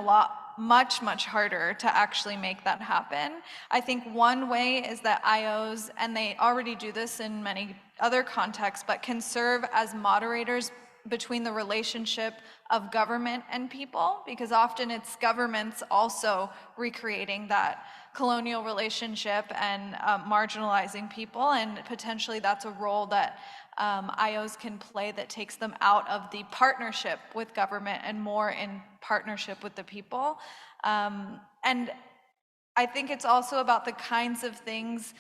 much harder to actually make that happen. I think one way is that IOs, and they already do this in many other contexts, but can serve as moderators between the relationship of government and people, because often it's governments also recreating that colonial relationship and marginalizing people, and potentially that's a role that IOs can play that takes them out of the partnership with government and more in partnership with the people. And I think it's also about the kinds of things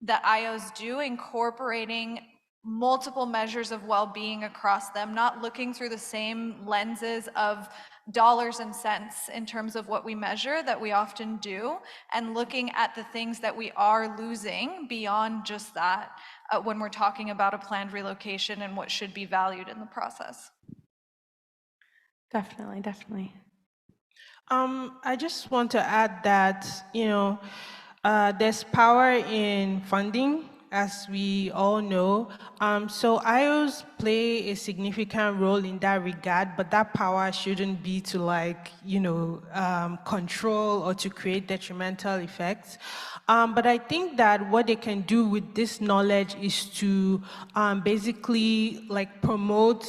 that IOs do, incorporating multiple measures of well-being across them, not looking through the same lenses of dollars and cents in terms of what we measure that we often do, and looking at the things that we are losing beyond just that when we're talking about a planned relocation and what should be valued in the process. Definitely. I just want to add that, there's power in funding, as we all know. So IOs play a significant role in that regard, but that power shouldn't be to control or to create detrimental effects. But I think that what they can do with this knowledge is to basically promote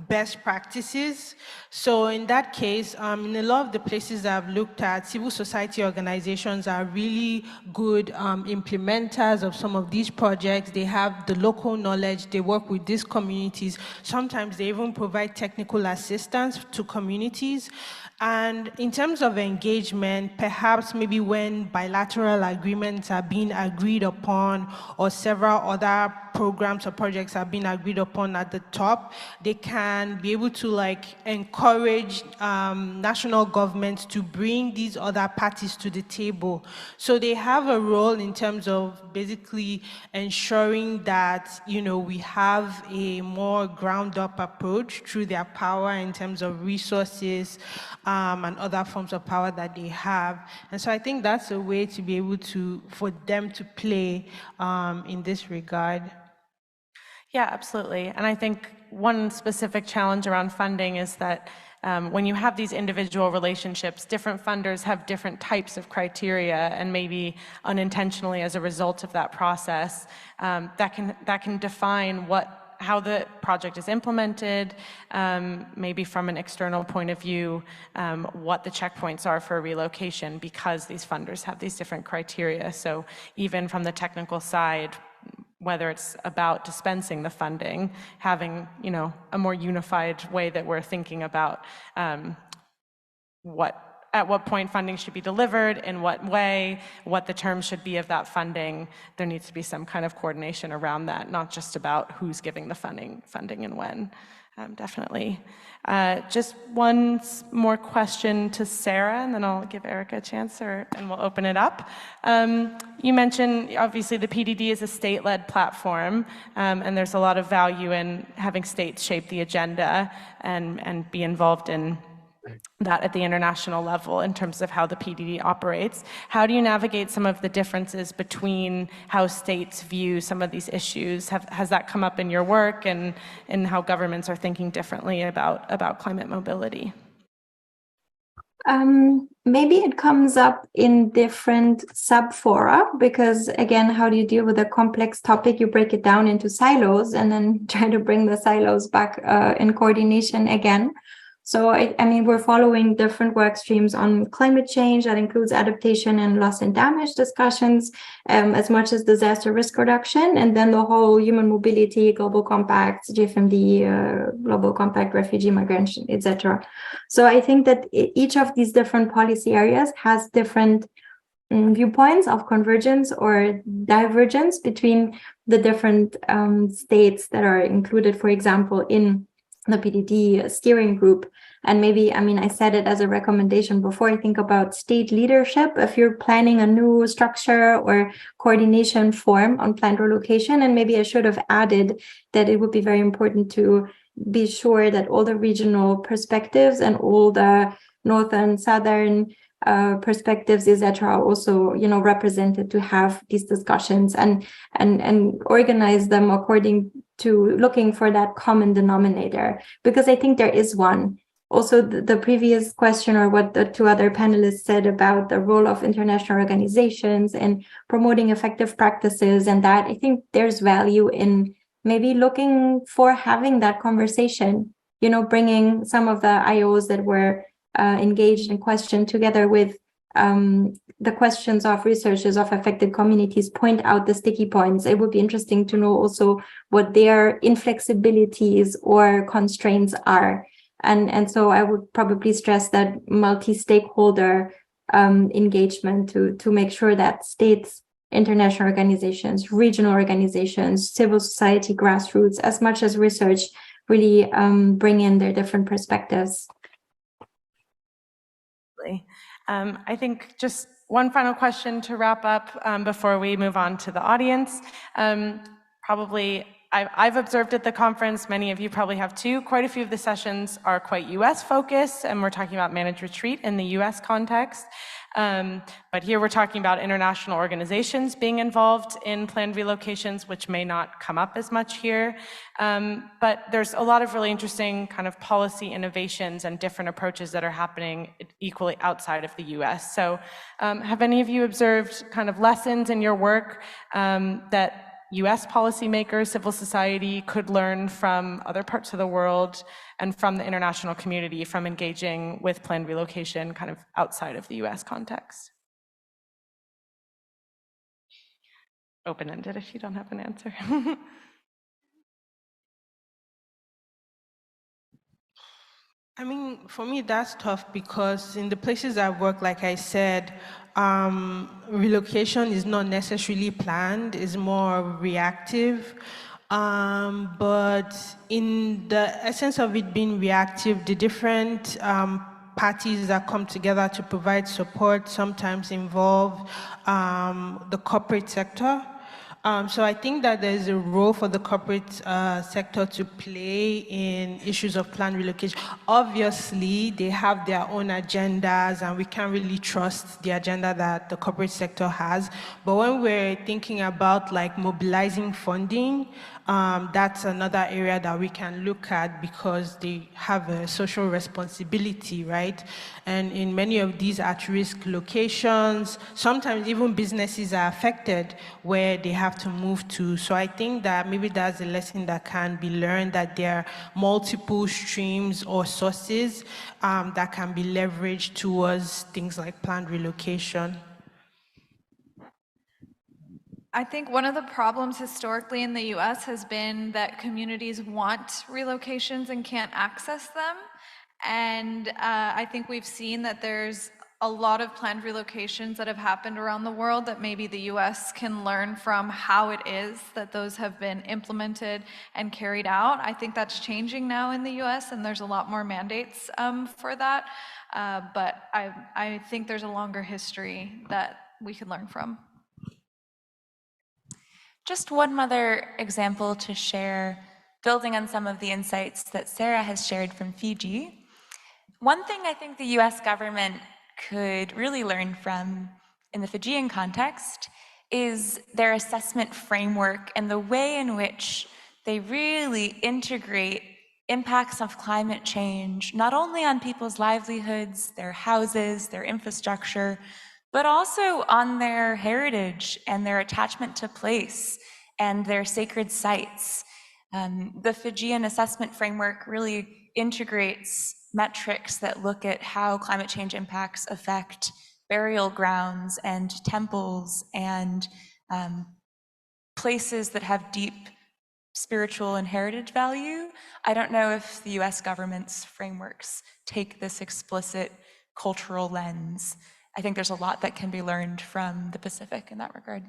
best practices. So in that case, in a lot of the places that I've looked at, civil society organizations are really good implementers of some of these projects. They have the local knowledge, they work with these communities. Sometimes they even provide technical assistance to communities. And in terms of engagement, perhaps maybe when bilateral agreements are being agreed upon or several other programs or projects are being agreed upon at the top, they can be able to encourage national governments to bring these other parties to the table. So they have a role in terms of basically ensuring that, we have a more ground-up approach through their power in terms of resources and other forms of power that they have. And so I think that's a way to be able for them to play in this regard. Yeah, absolutely. And I think one specific challenge around funding is that when you have these individual relationships, different funders have different types of criteria, and maybe unintentionally as a result of that process, that can define how the project is implemented, maybe from an external point of view, what the checkpoints are for a relocation, because these funders have these different criteria. So even from the technical side, whether it's about dispensing the funding, having a more unified way that we're thinking about at what point funding should be delivered, in what way, what the terms should be of that funding. There needs to be some kind of coordination around that, not just about who's giving the funding and when. Definitely. Just one more question to Sarah, and then I'll give Erica a chance, and we'll open it up. You mentioned, obviously, the PDD is a state-led platform, and there's a lot of value in having states shape the agenda and be involved in that at the international level in terms of how the PDD operates. How do you navigate some of the differences between how states view some of these issues? Has that come up in your work, and how governments are thinking differently about climate mobility? Maybe it comes up in different sub-fora, because again, how do you deal with a complex topic? You break it down into silos and then try to bring the silos back in coordination again. So, I mean, we're following different work streams on climate change. That includes adaptation and loss and damage discussions, as much as disaster risk reduction, and then the whole human mobility, global compact, GFMD, global compact, refugee migration, etc. So I think that each of these different policy areas has different viewpoints of convergence or divergence between the different states that are included, for example, in the PDD steering group. And maybe, I mean, I said it as a recommendation before. I think about state leadership. If you're planning a new structure or coordination form on planned relocation, and maybe I should have added that it would be very important to be sure that all the regional perspectives and all the northern, southern perspectives, etc., are also, represented to have these discussions and organize them according to looking for that common denominator, because I think there is one. Also, the previous question, or what the two other panelists said about the role of international organizations and promoting effective practices, and that I think there's value in maybe looking for having that conversation, bringing some of the IOs that were engaged in question together with the questions of researchers of affected communities, point out the sticky points. It would be interesting to know also what their inflexibilities or constraints are. And so I would probably stress that multi-stakeholder engagement to make sure that states, international organizations, regional organizations, civil society, grassroots, as much as research, really bring in their different perspectives. I think just one final question to wrap up before we move on to the audience. Probably I've observed at the conference, many of you probably have too, quite a few of the sessions are quite US focused, and we're talking about managed retreat in the US context. But here we're talking about international organizations being involved in planned relocations, which may not come up as much here. But there's a lot of really interesting kind of policy innovations and different approaches that are happening equally outside of the US. So have any of you observed kind of lessons in your work that US policymakers, civil society could learn from other parts of the world and from the international community from engaging with planned relocation kind of outside of the US context? Open-ended if you don't have an answer. I mean, for me, that's tough because in the places I've worked, like I said, relocation is not necessarily planned, it's more reactive. But in the essence of it being reactive, the different parties that come together to provide support sometimes involve the corporate sector. So I think that there's a role for the corporate sector to play in issues of planned relocation. Obviously, they have their own agendas, and we can't really trust the agenda that the corporate sector has. But when we're thinking about like mobilizing funding, that's another area that we can look at because they have a social responsibility, right? And in many of these at-risk locations, sometimes even businesses are affected where they have to move to. So I think that maybe that's a lesson that can be learned, that there are multiple streams or sources that can be leveraged towards things like planned relocation. I think one of the problems historically in the US has been that communities want relocations and can't access them. And I think we've seen that there's a lot of planned relocations that have happened around the world that maybe the US can learn from how it is that those have been implemented and carried out. I think that's changing now in the US, and there's a lot more mandates for that. But I think there's a longer history that we can learn from. Just one other example to share, building on some of the insights that Sarah has shared from Fiji. One thing I think the US government could really learn from in the Fijian context is their assessment framework and the way in which they really integrate impacts of climate change, not only on people's livelihoods, their houses, their infrastructure, but also on their heritage and their attachment to place and their sacred sites. The Fijian assessment framework really integrates metrics that look at how climate change impacts affect burial grounds and temples and places that have deep spiritual and heritage value. I don't know if the US government's frameworks take this explicit cultural lens. I think there's a lot that can be learned from the Pacific in that regard.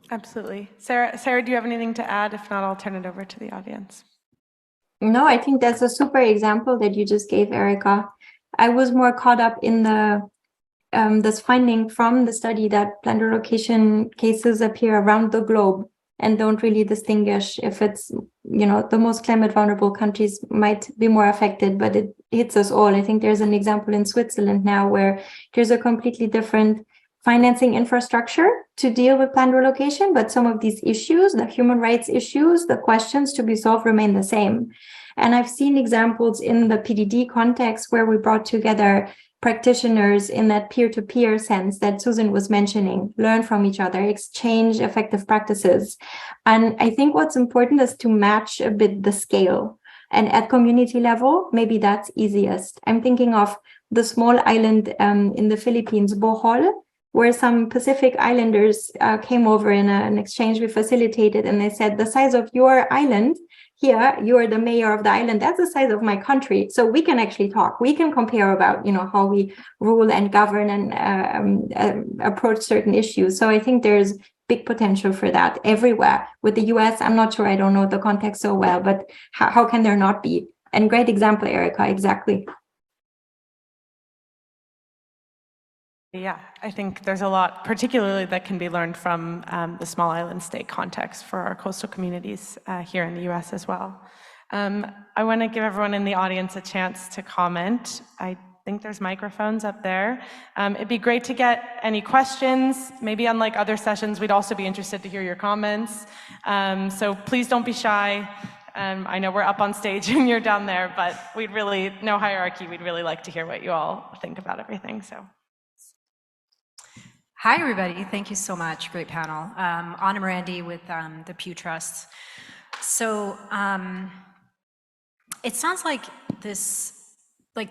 Absolutely. Sarah, do you have anything to add? If not, I'll turn it over to the audience. No, I think that's a super example that you just gave, Erica. I was more caught up in the this finding from the study that planned relocation cases appear around the globe and don't really distinguish if it's, you know, the most climate vulnerable countries might be more affected, but it hits us all. I think there's an example in Switzerland now where there's a completely different financing infrastructure to deal with planned relocation, but some of these issues, the human rights issues, the questions to be solved remain the same. And I've seen examples in the PDD context where we brought together practitioners in that peer-to-peer sense that Susan was mentioning, learn from each other, exchange effective practices. And I think what's important is to match a bit the scale. And at community level, maybe that's easiest. I'm thinking of the small island in the Philippines, Bohol, where some Pacific Islanders came over in an exchange we facilitated, and they said, the size of your island, here, you are the mayor of the island, that's the size of my country. So we can actually talk. We can compare about, you know, how we rule and govern and approach certain issues. So I think there's big potential for that everywhere. With the US, I'm not sure, I don't know the context so well, but how can there not be? And great example, Erica, exactly. Yeah, I think there's a lot, particularly that can be learned from the small island state context for our coastal communities here in the US as well. I want to give everyone in the audience a chance to comment. I think there's microphones up there. It'd be great to get any questions. Maybe unlike other sessions, we'd also be interested to hear your comments. So please don't be shy. I know we're up on stage and you're down there, but we'd really, no hierarchy, we'd really like to hear what you all think about everything, so. Hi, everybody. Thank you so much. Great panel. Anna Morandi with the Pew Trust. So it sounds like this, like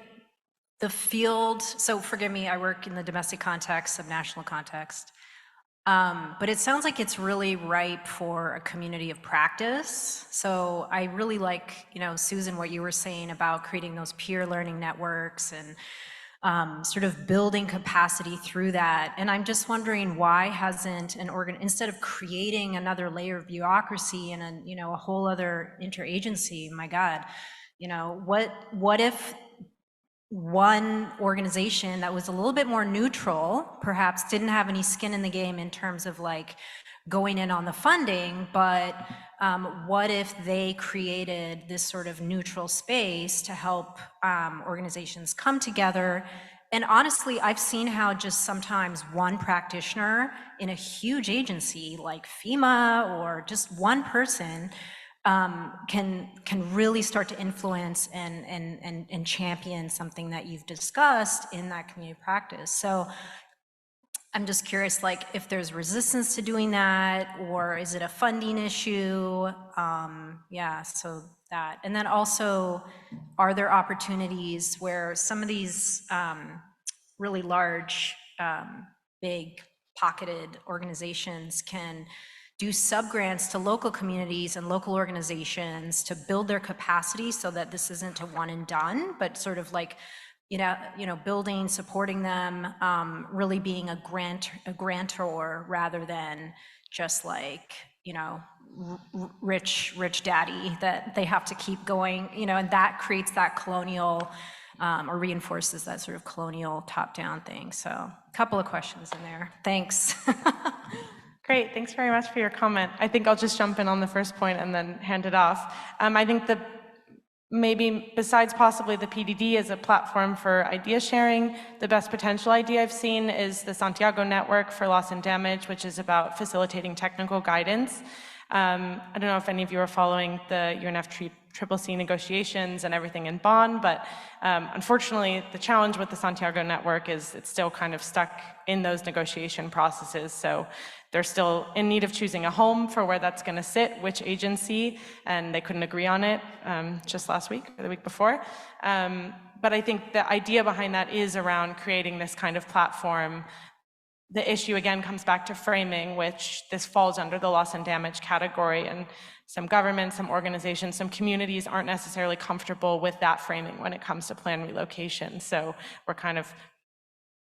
the field, so forgive me, I work in the domestic context, subnational context, but it sounds like it's really ripe for a community of practice. So I really like, you know, Susan, what you were saying about creating those peer learning networks and sort of building capacity through that. And I'm just wondering, why hasn't instead of creating another layer of bureaucracy and a whole other interagency, my God, what if one organization that was a little bit more neutral, perhaps didn't have any skin in the game in terms of like going in on the funding, but what if they created this sort of neutral space to help organizations come together? And honestly, I've seen how just sometimes one practitioner in a huge agency like FEMA or just one person can really start to influence and champion something that you've discussed in that community practice. So I'm just curious, like, if there's resistance to doing that, or is it a funding issue? Yeah, so that. And then also, are there opportunities where some of these really large, big pocketed organizations can do subgrants to local communities and local organizations to build their capacity so that this isn't a one and done, but sort of like, building, supporting them, really being a grantor rather than just like, rich daddy that they have to keep going, and that creates that colonial, or reinforces that sort of colonial top-down thing. So a couple of questions in there. Thanks. Great, thanks very much for your comment. I think I'll just jump in on the first point and then hand it off. I think maybe besides possibly the PDD as a platform for idea sharing, the best potential idea I've seen is the Santiago Network for Loss and Damage, which is about facilitating technical guidance. I don't know if any of you are following the UNFCCC negotiations and everything in Bonn, but unfortunately, the challenge with the Santiago Network is it's still kind of stuck in those negotiation processes. So they're still in need of choosing a home for where that's going to sit, which agency, and they couldn't agree on it just last week or the week before. But I think the idea behind that is around creating this kind of platform. The issue again comes back to framing, which this falls under the loss and damage category, and some governments, some organizations, some communities aren't necessarily comfortable with that framing when it comes to plan relocation. So we're kind of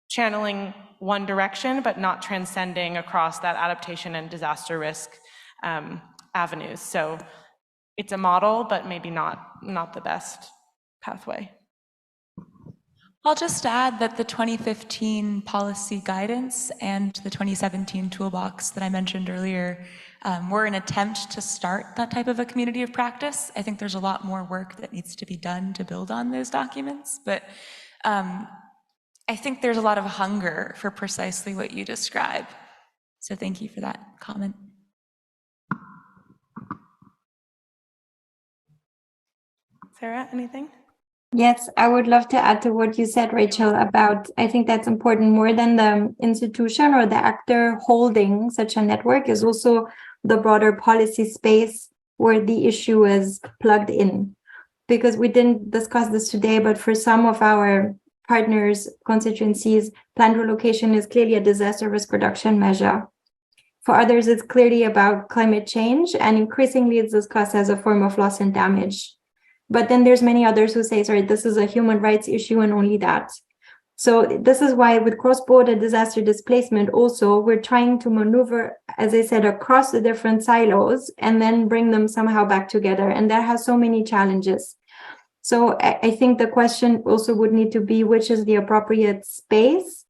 channeling one direction, but not transcending across that adaptation and disaster risk avenues. So it's a model, but maybe not the best pathway. I'll just add that the 2015 policy guidance and the 2017 toolbox that I mentioned earlier were an attempt to start that type of a community of practice. I think there's a lot more work that needs to be done to build on those documents, but I think there's a lot of hunger for precisely what you describe. So thank you for that comment. Sarah, anything? Yes, I would love to add to what you said, Rachel, about, I think that's important more than the institution or the actor holding such a network is also the broader policy space where the issue is plugged in. Because we didn't discuss this today, but for some of our partners, constituencies, planned relocation is clearly a disaster risk reduction measure. For others, it's clearly about climate change, and increasingly it's discussed as a form of loss and damage. But then there's many others who say, sorry, this is a human rights issue and only that. So this is why with cross-border disaster displacement also, we're trying to maneuver, as I said, across the different silos and then bring them somehow back together. And that has so many challenges. So I think the question also would need to be, which is the appropriate space?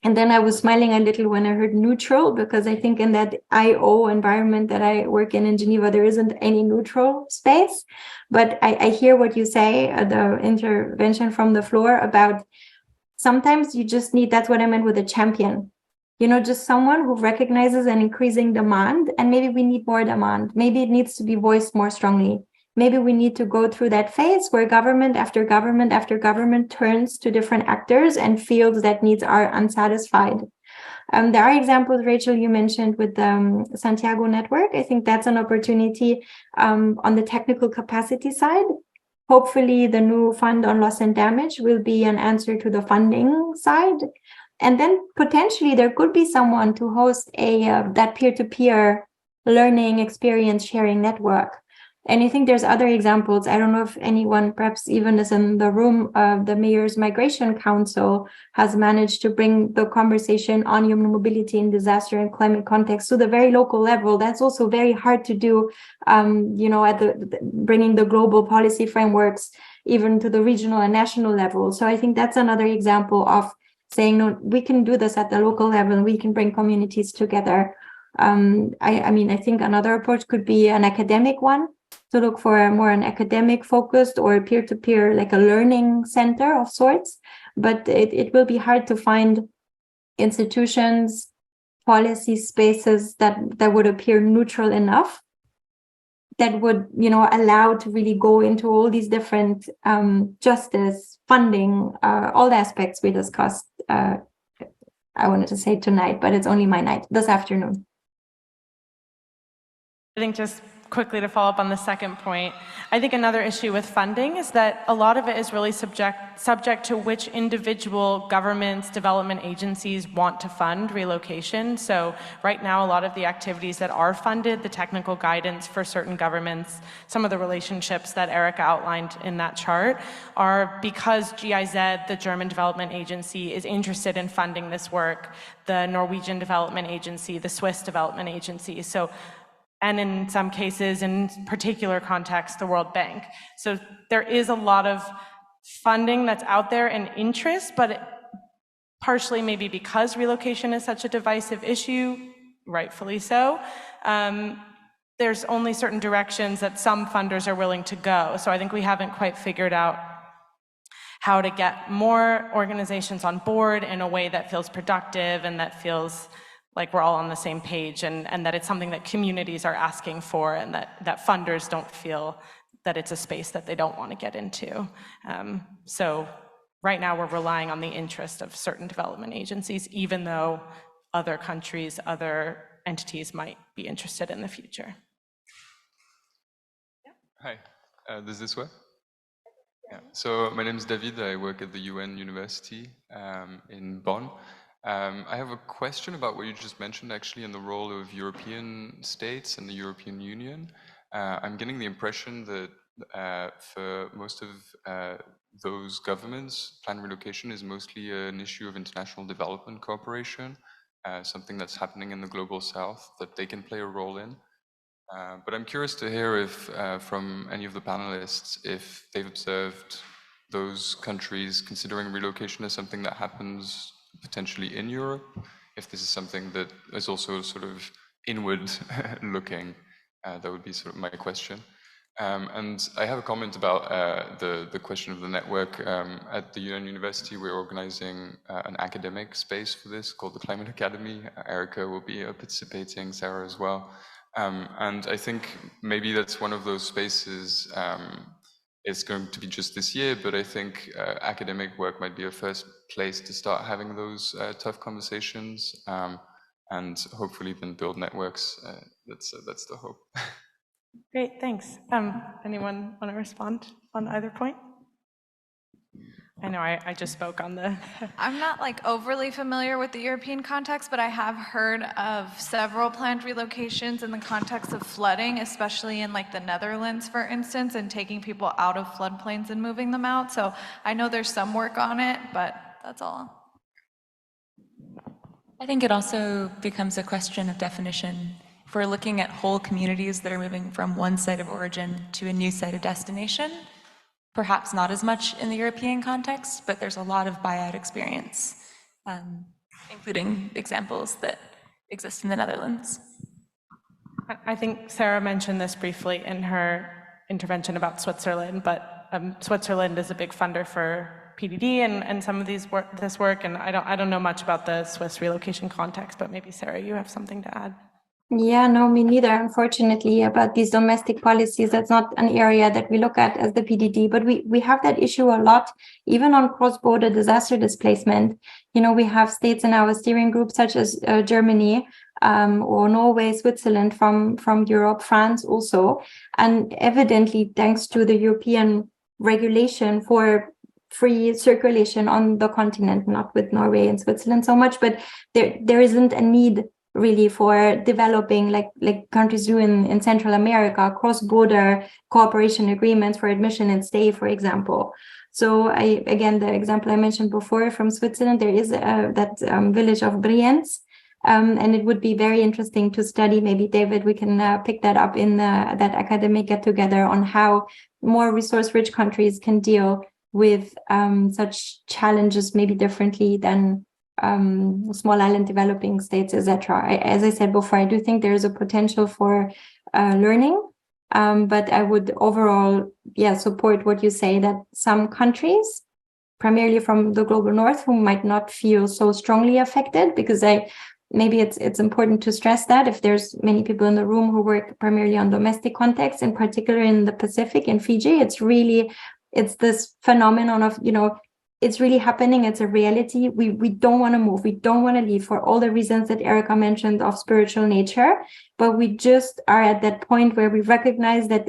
And then I was smiling a little when I heard neutral, because I think in that IO environment that I work in Geneva, there isn't any neutral space. But I hear what you say, the intervention from the floor about sometimes you just need, that's what I meant with a champion, just someone who recognizes an increasing demand, and maybe we need more demand. Maybe it needs to be voiced more strongly. Maybe we need to go through that phase where government after government after government turns to different actors and feels that needs are unsatisfied. There are examples, Rachel, you mentioned with the Santiago Network. I think that's an opportunity on the technical capacity side. Hopefully, the new fund on loss and damage will be an answer to the funding side. And then potentially there could be someone to host that peer-to-peer learning experience sharing network. And I think there's other examples. I don't know if anyone, perhaps even is in the room, the Mayor's Migration Council has managed to bring the conversation on human mobility in disaster and climate context to the very local level. That's also very hard to do, at bringing the global policy frameworks even to the regional and national level. So I think that's another example of saying, no, we can do this at the local level, we can bring communities together. I think another approach could be an academic one, to look for an academic focused or peer-to-peer, like a learning center of sorts. But it will be hard to find institutions, policy spaces that would appear neutral enough, that would, allow to really go into all these different justice, funding, all the aspects we discussed. I wanted to say tonight, but it's only my night, this afternoon. I think just quickly to follow up on the second point, I think another issue with funding is that a lot of it is really subject to which individual governments, development agencies want to fund relocation. So right now, a lot of the activities that are funded, the technical guidance for certain governments, some of the relationships that Erica outlined in that chart are because GIZ, the German Development Agency, is interested in funding this work, the Norwegian Development Agency, the Swiss Development Agency. And in some cases, in particular contexts, the World Bank. So there is a lot of funding that's out there and interest, but partially maybe because relocation is such a divisive issue, rightfully so, there's only certain directions that some funders are willing to go. So I think we haven't quite figured out how to get more organizations on board in a way that feels productive and that feels like we're all on the same page, and that it's something that communities are asking for, and that funders don't feel that it's a space that they don't want to get into. So right now we're relying on the interest of certain development agencies, even though other countries, other entities might be interested in the future. Hi, does this work? Yeah. So my name is David. I work at the UN University in Bonn. I have a question about what you just mentioned, actually, in the role of European states and the European Union. I'm getting the impression that for most of those governments, planned relocation is mostly an issue of international development cooperation, something that's happening in the global south that they can play a role in. But I'm curious to hear if, from any of the panelists, if they've observed those countries considering relocation as something that happens potentially in Europe, if this is something that is also sort of inward looking. That would be sort of my question. And I have a comment about the question of the network. At the UN University, we're organizing an academic space for this called the Climate Academy. Erica will be participating, Sarah as well. And I think maybe that's one of those spaces. It's going to be just this year, but I think academic work might be a first place to start having those tough conversations, and hopefully then build networks. That's the hope. Great, thanks. Anyone want to respond on either point? I know I just spoke on the... I'm not like overly familiar with the European context, but I have heard of several planned relocations in the context of flooding, especially in like the Netherlands, for instance, and taking people out of floodplains and moving them out. So I know there's some work on it, but that's all. I think it also becomes a question of definition. If we're looking at whole communities that are moving from one site of origin to a new site of destination, perhaps not as much in the European context, but there's a lot of buyout experience, including examples that exist in the Netherlands. I think Sarah mentioned this briefly in her intervention about Switzerland, but Switzerland is a big funder for PDD and some of this work, and I don't know much about the Swiss relocation context, but maybe Sarah, you have something to add. Yeah, no, me neither, unfortunately, about these domestic policies. That's not an area that we look at as the PDD, but we have that issue a lot, even on cross-border disaster displacement. We have states in our steering group, such as Germany or Norway, Switzerland from Europe, France also. And evidently, thanks to the European regulation for free circulation on the continent, not with Norway and Switzerland so much, but there isn't a need really for developing, like countries do in Central America, cross-border cooperation agreements for admission and stay, for example. So again, the example I mentioned before from Switzerland, there is that village of Brienz, and it would be very interesting to study. Maybe David, we can pick that up in that academic get-together on how more resource-rich countries can deal with such challenges, maybe differently than small island developing states, etc. As I said before, I do think there is a potential for learning. But I would overall, support what you say, that some countries, primarily from the global north, who might not feel so strongly affected, because maybe it's important to stress that if there's many people in the room who work primarily on domestic contexts, in particular in the Pacific, in Fiji, it's this phenomenon of, it's really happening. It's a reality. We don't want to move. We don't want to leave for all the reasons that Erica mentioned of spiritual nature. But we just are at that point where we recognize that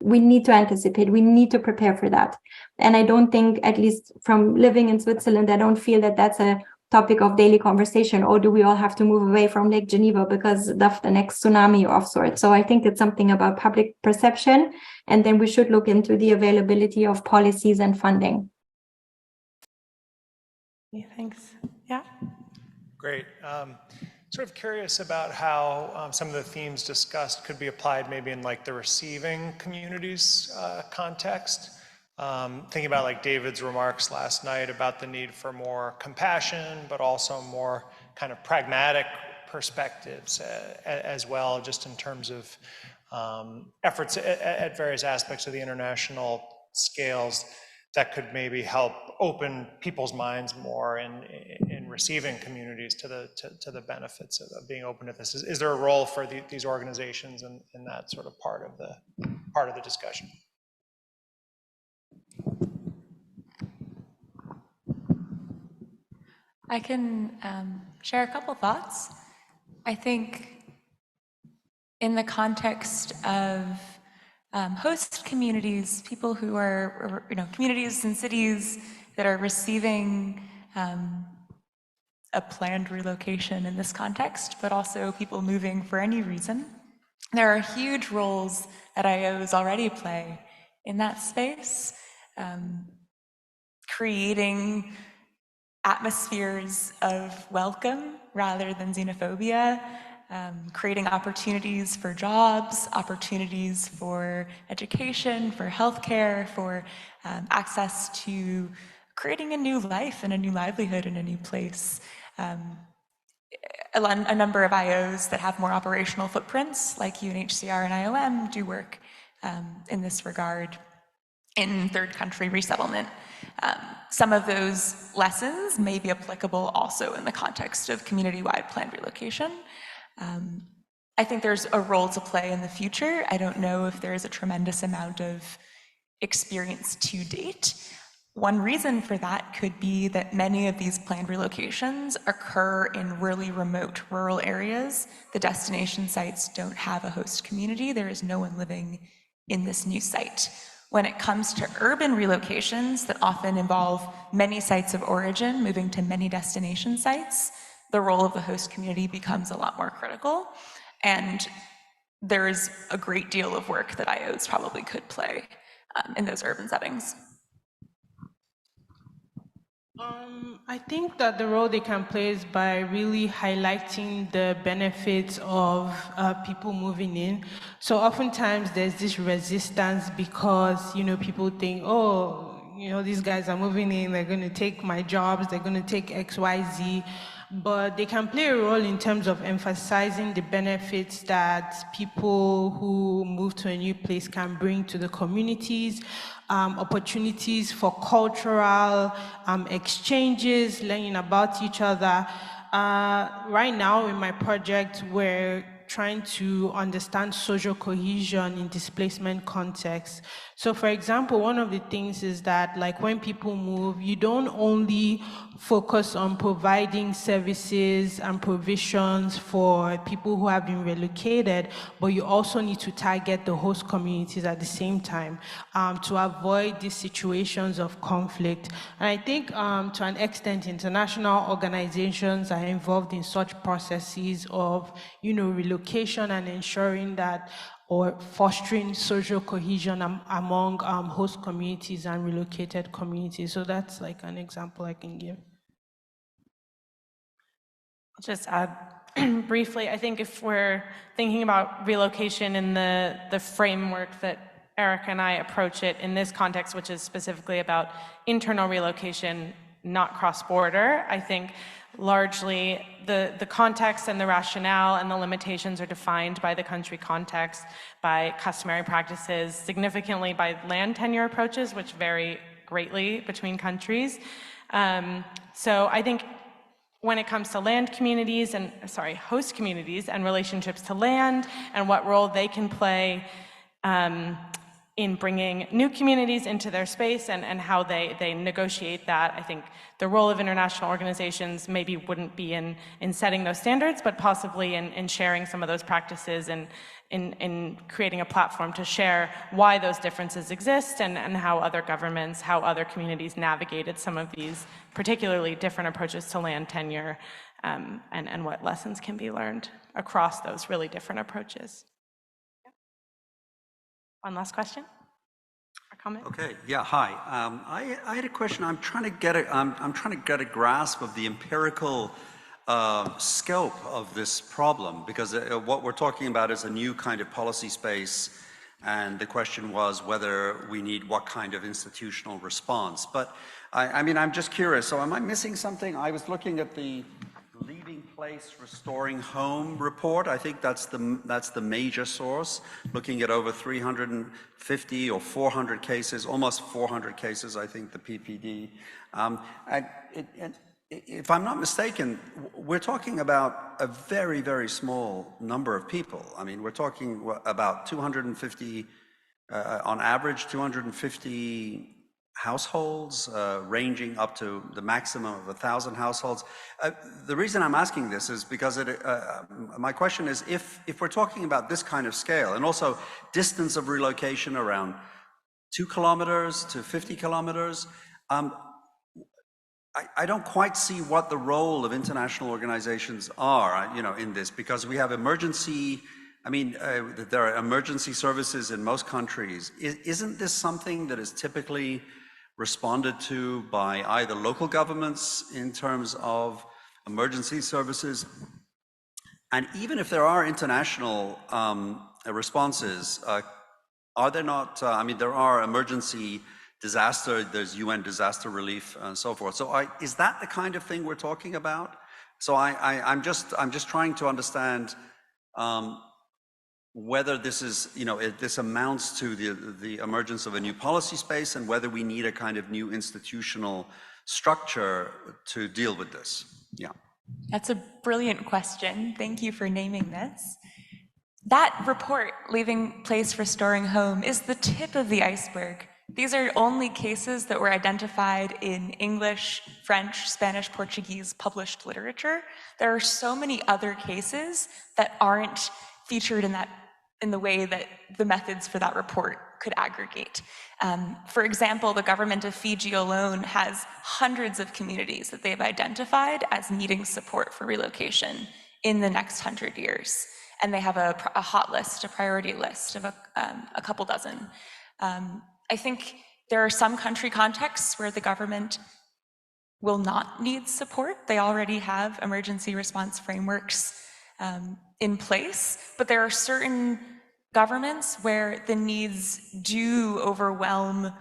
we need to anticipate. We need to prepare for that. And I don't think, at least from living in Switzerland, I don't feel that that's a topic of daily conversation. Or do we all have to move away from Lake Geneva because of the next tsunami of sorts? So I think it's something about public perception. And then we should look into the availability of policies and funding. Yeah, thanks. Yeah. Great. Sort of curious about how some of the themes discussed could be applied maybe in like the receiving communities context. Thinking about like David's remarks last night about the need for more compassion, but also more kind of pragmatic perspectives as well, just in terms of efforts at various aspects of the international scales that could maybe help open people's minds more in receiving communities to the benefits of being open to this. Is there a role for these organizations in that sort of part of the discussion? I can share a couple thoughts. I think in the context of host communities, people who are, communities and cities that are receiving a planned relocation in this context, but also people moving for any reason. There are huge roles that IOs already play in that space, creating atmospheres of welcome rather than xenophobia, creating opportunities for jobs, opportunities for education, for healthcare, for access to creating a new life and a new livelihood in a new place. A number of IOs that have more operational footprints, like UNHCR and IOM, do work in this regard in third country resettlement. Some of those lessons may be applicable also in the context of community-wide planned relocation. I think there's a role to play in the future. I don't know if there is a tremendous amount of experience to date. One reason for that could be that many of these planned relocations occur in really remote rural areas. The destination sites don't have a host community. There is no one living in this new site. When it comes to urban relocations that often involve many sites of origin moving to many destination sites, the role of the host community becomes a lot more critical. And there is a great deal of work that IOs probably could play in those urban settings. I think that the role they can play is by really highlighting the benefits of people moving in. So oftentimes there's this resistance because, people think, these guys are moving in, they're going to take my jobs, they're going to take X, Y, Z. But they can play a role in terms of emphasizing the benefits that people who move to a new place can bring to the communities, opportunities for cultural exchanges, learning about each other. Right now in my project, we're trying to understand social cohesion in displacement context. So for example, one of the things is that like when people move, you don't only focus on providing services and provisions for people who have been relocated, but you also need to target the host communities at the same time to avoid these situations of conflict. And I think to an extent, international organizations are involved in such processes of, relocation and ensuring that, or fostering social cohesion among host communities and relocated communities. So that's like an example I can give. I'll just add briefly, I think if we're thinking about relocation in the framework that Erica and I approach it in this context, which is specifically about internal relocation, not cross-border, I think largely the context and the rationale and the limitations are defined by the country context, by customary practices, significantly by land tenure approaches, which vary greatly between countries. So I think when it comes to host communities and relationships to land and what role they can play in bringing new communities into their space and how they negotiate that. I think the role of international organizations maybe wouldn't be in setting those standards, but possibly in sharing some of those practices and in creating a platform to share why those differences exist and how other governments, how other communities navigated some of these particularly different approaches to land tenure and what lessons can be learned across those really different approaches. One last question or comment? Okay. Yeah. Hi. I had a question. I'm trying to get a grasp of the empirical scope of this problem, because what we're talking about is a new kind of policy space, and the question was whether we need what kind of institutional response. But I mean, I'm just curious. So am I missing something? I was looking at the Leaving Place, Restoring Home report. I think that's the major source, looking at over 350 or 400 cases, almost 400 cases, I think, the PPD. If I'm not mistaken, we're talking about a very, very small number of people. I mean, we're talking about 250, on average, 250 households, ranging up to the maximum of 1,000 households. The reason I'm asking this is because my question is, if we're talking about this kind of scale, and also distance of relocation around 2 kilometers to 50 kilometers, I don't quite see what the role of international organizations are, in this, because we have emergency. I mean, there are emergency services in most countries. Isn't this something that is typically responded to by either local governments in terms of emergency services? And even if there are international responses, are there not, I mean, there are emergency disaster, there's UN disaster relief and so forth. So is that the kind of thing we're talking about? So I'm just trying to understand whether this is, this amounts to the emergence of a new policy space, and whether we need a kind of new institutional structure to deal with this. Yeah. That's a brilliant question. Thank you for naming this. That report, Leaving Place, Restoring Home, is the tip of the iceberg. These are only cases that were identified in English, French, Spanish, Portuguese published literature. There are so many other cases that aren't featured in the way that the methods for that report could aggregate. For example, the government of Fiji alone has hundreds of communities that they've identified as needing support for relocation in the next 100 years. And they have a hot list, a priority list of a couple dozen. I think there are some country contexts where the government will not need support. They already have emergency response frameworks in place, but there are certain governments where the needs do overwhelm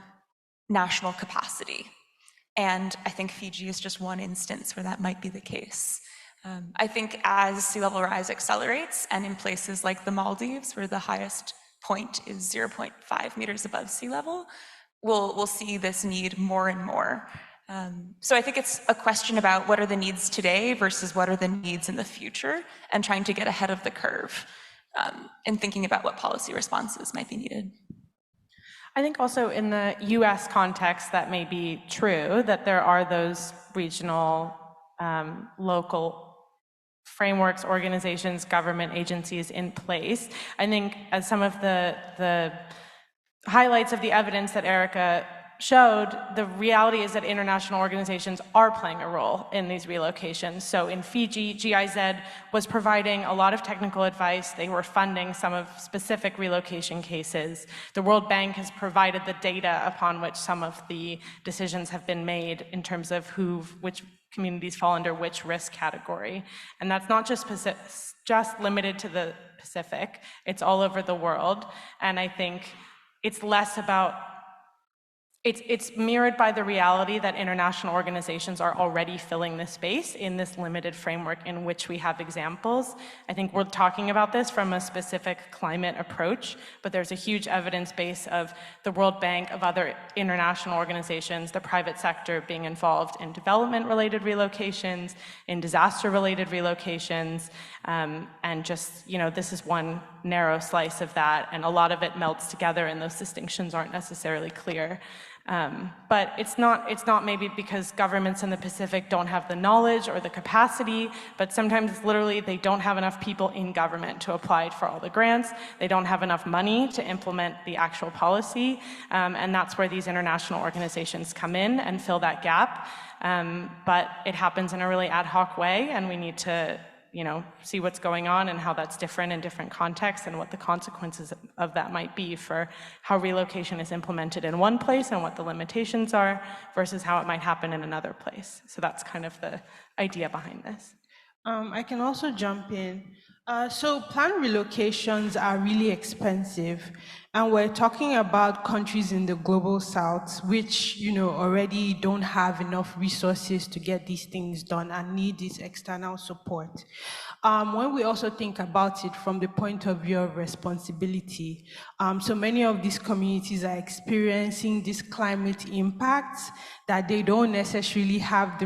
national capacity. And I think Fiji is just one instance where that might be the case. I think as sea level rise accelerates, and in places like the Maldives, where the highest point is 0.5 meters above sea level, we'll see this need more and more. So I think it's a question about what are the needs today versus what are the needs in the future, and trying to get ahead of the curve and thinking about what policy responses might be needed. I think also in the US context that may be true, that there are those regional, local frameworks, organizations, government agencies in place. I think as some of the highlights of the evidence that Erica showed, the reality is that international organizations are playing a role in these relocations. So in Fiji, GIZ was providing a lot of technical advice. They were funding some of specific relocation cases. The World Bank has provided the data upon which some of the decisions have been made in terms of which communities fall under which risk category. And that's not just limited to the Pacific, it's all over the world. And I think it's less about it's mirrored by the reality that international organizations are already filling this space in this limited framework in which we have examples. I think we're talking about this from a specific climate approach, but there's a huge evidence base of the World Bank, of other international organizations, the private sector being involved in development-related relocations, in disaster-related relocations, and just, this is one narrow slice of that, and a lot of it melts together and those distinctions aren't necessarily clear. But it's not maybe because governments in the Pacific don't have the knowledge or the capacity, but sometimes it's literally they don't have enough people in government to apply for all the grants. They don't have enough money to implement the actual policy, and that's where these international organizations come in and fill that gap. But it happens in a really ad hoc way, and we need to see what's going on and how that's different in different contexts and what the consequences of that might be for how relocation is implemented in one place and what the limitations are versus how it might happen in another place. So that's kind of the idea behind this. I can also jump in. So planned relocations are really expensive, and we're talking about countries in the global south which already don't have enough resources to get these things done and need this external support. When we also think about it from the point of view of responsibility, so many of these communities are experiencing this climate impacts that they don't necessarily have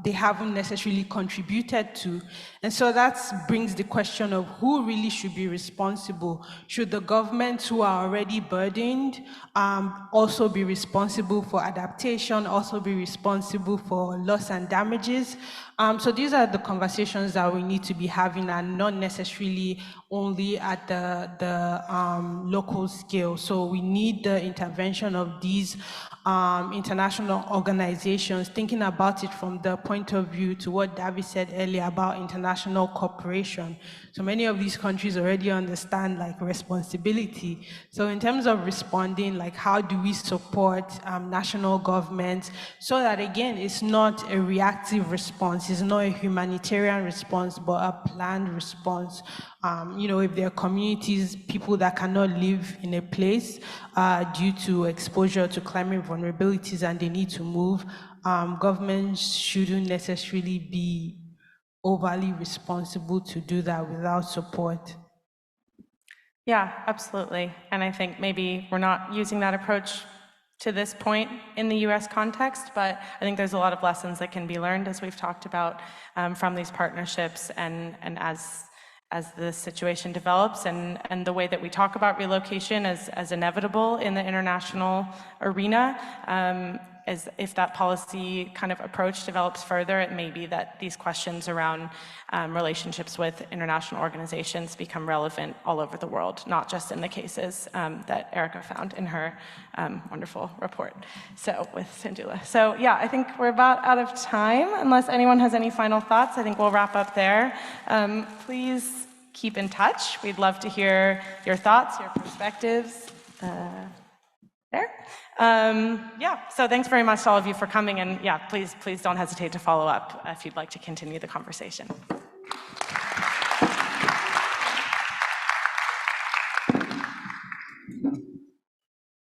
they haven't necessarily contributed to, and so that brings the question of who really should be responsible. Should the governments who are already burdened also be responsible for adaptation, also be responsible for loss and damages? So these are the conversations that we need to be having, and not necessarily only at the local scale. So we need the intervention of these international organizations, thinking about it from the point of view to what David said earlier about international cooperation. So many of these countries already understand responsibility. So in terms of responding, how do we support national governments so that, again, it's not a reactive response, it's not a humanitarian response, but a planned response. If there are communities, people that cannot live in a place due to exposure to climate vulnerabilities and they need to move, governments shouldn't necessarily be overly responsible to do that without support. Yeah, absolutely. And I think maybe we're not using that approach to this point in the US context, but I think there's a lot of lessons that can be learned, as we've talked about, from these partnerships and as the situation develops, and the way that we talk about relocation as inevitable in the international arena. As if that policy kind of approach develops further, it may be that these questions around relationships with international organizations become relevant all over the world, not just in the cases that Erica found in her wonderful report. So with Sandula. So yeah, I think we're about out of time. Unless anyone has any final thoughts, I think we'll wrap up there. Please keep in touch. We'd love to hear your thoughts, your perspectives. So thanks very much to all of you for coming, and please don't hesitate to follow up if you'd like to continue the conversation.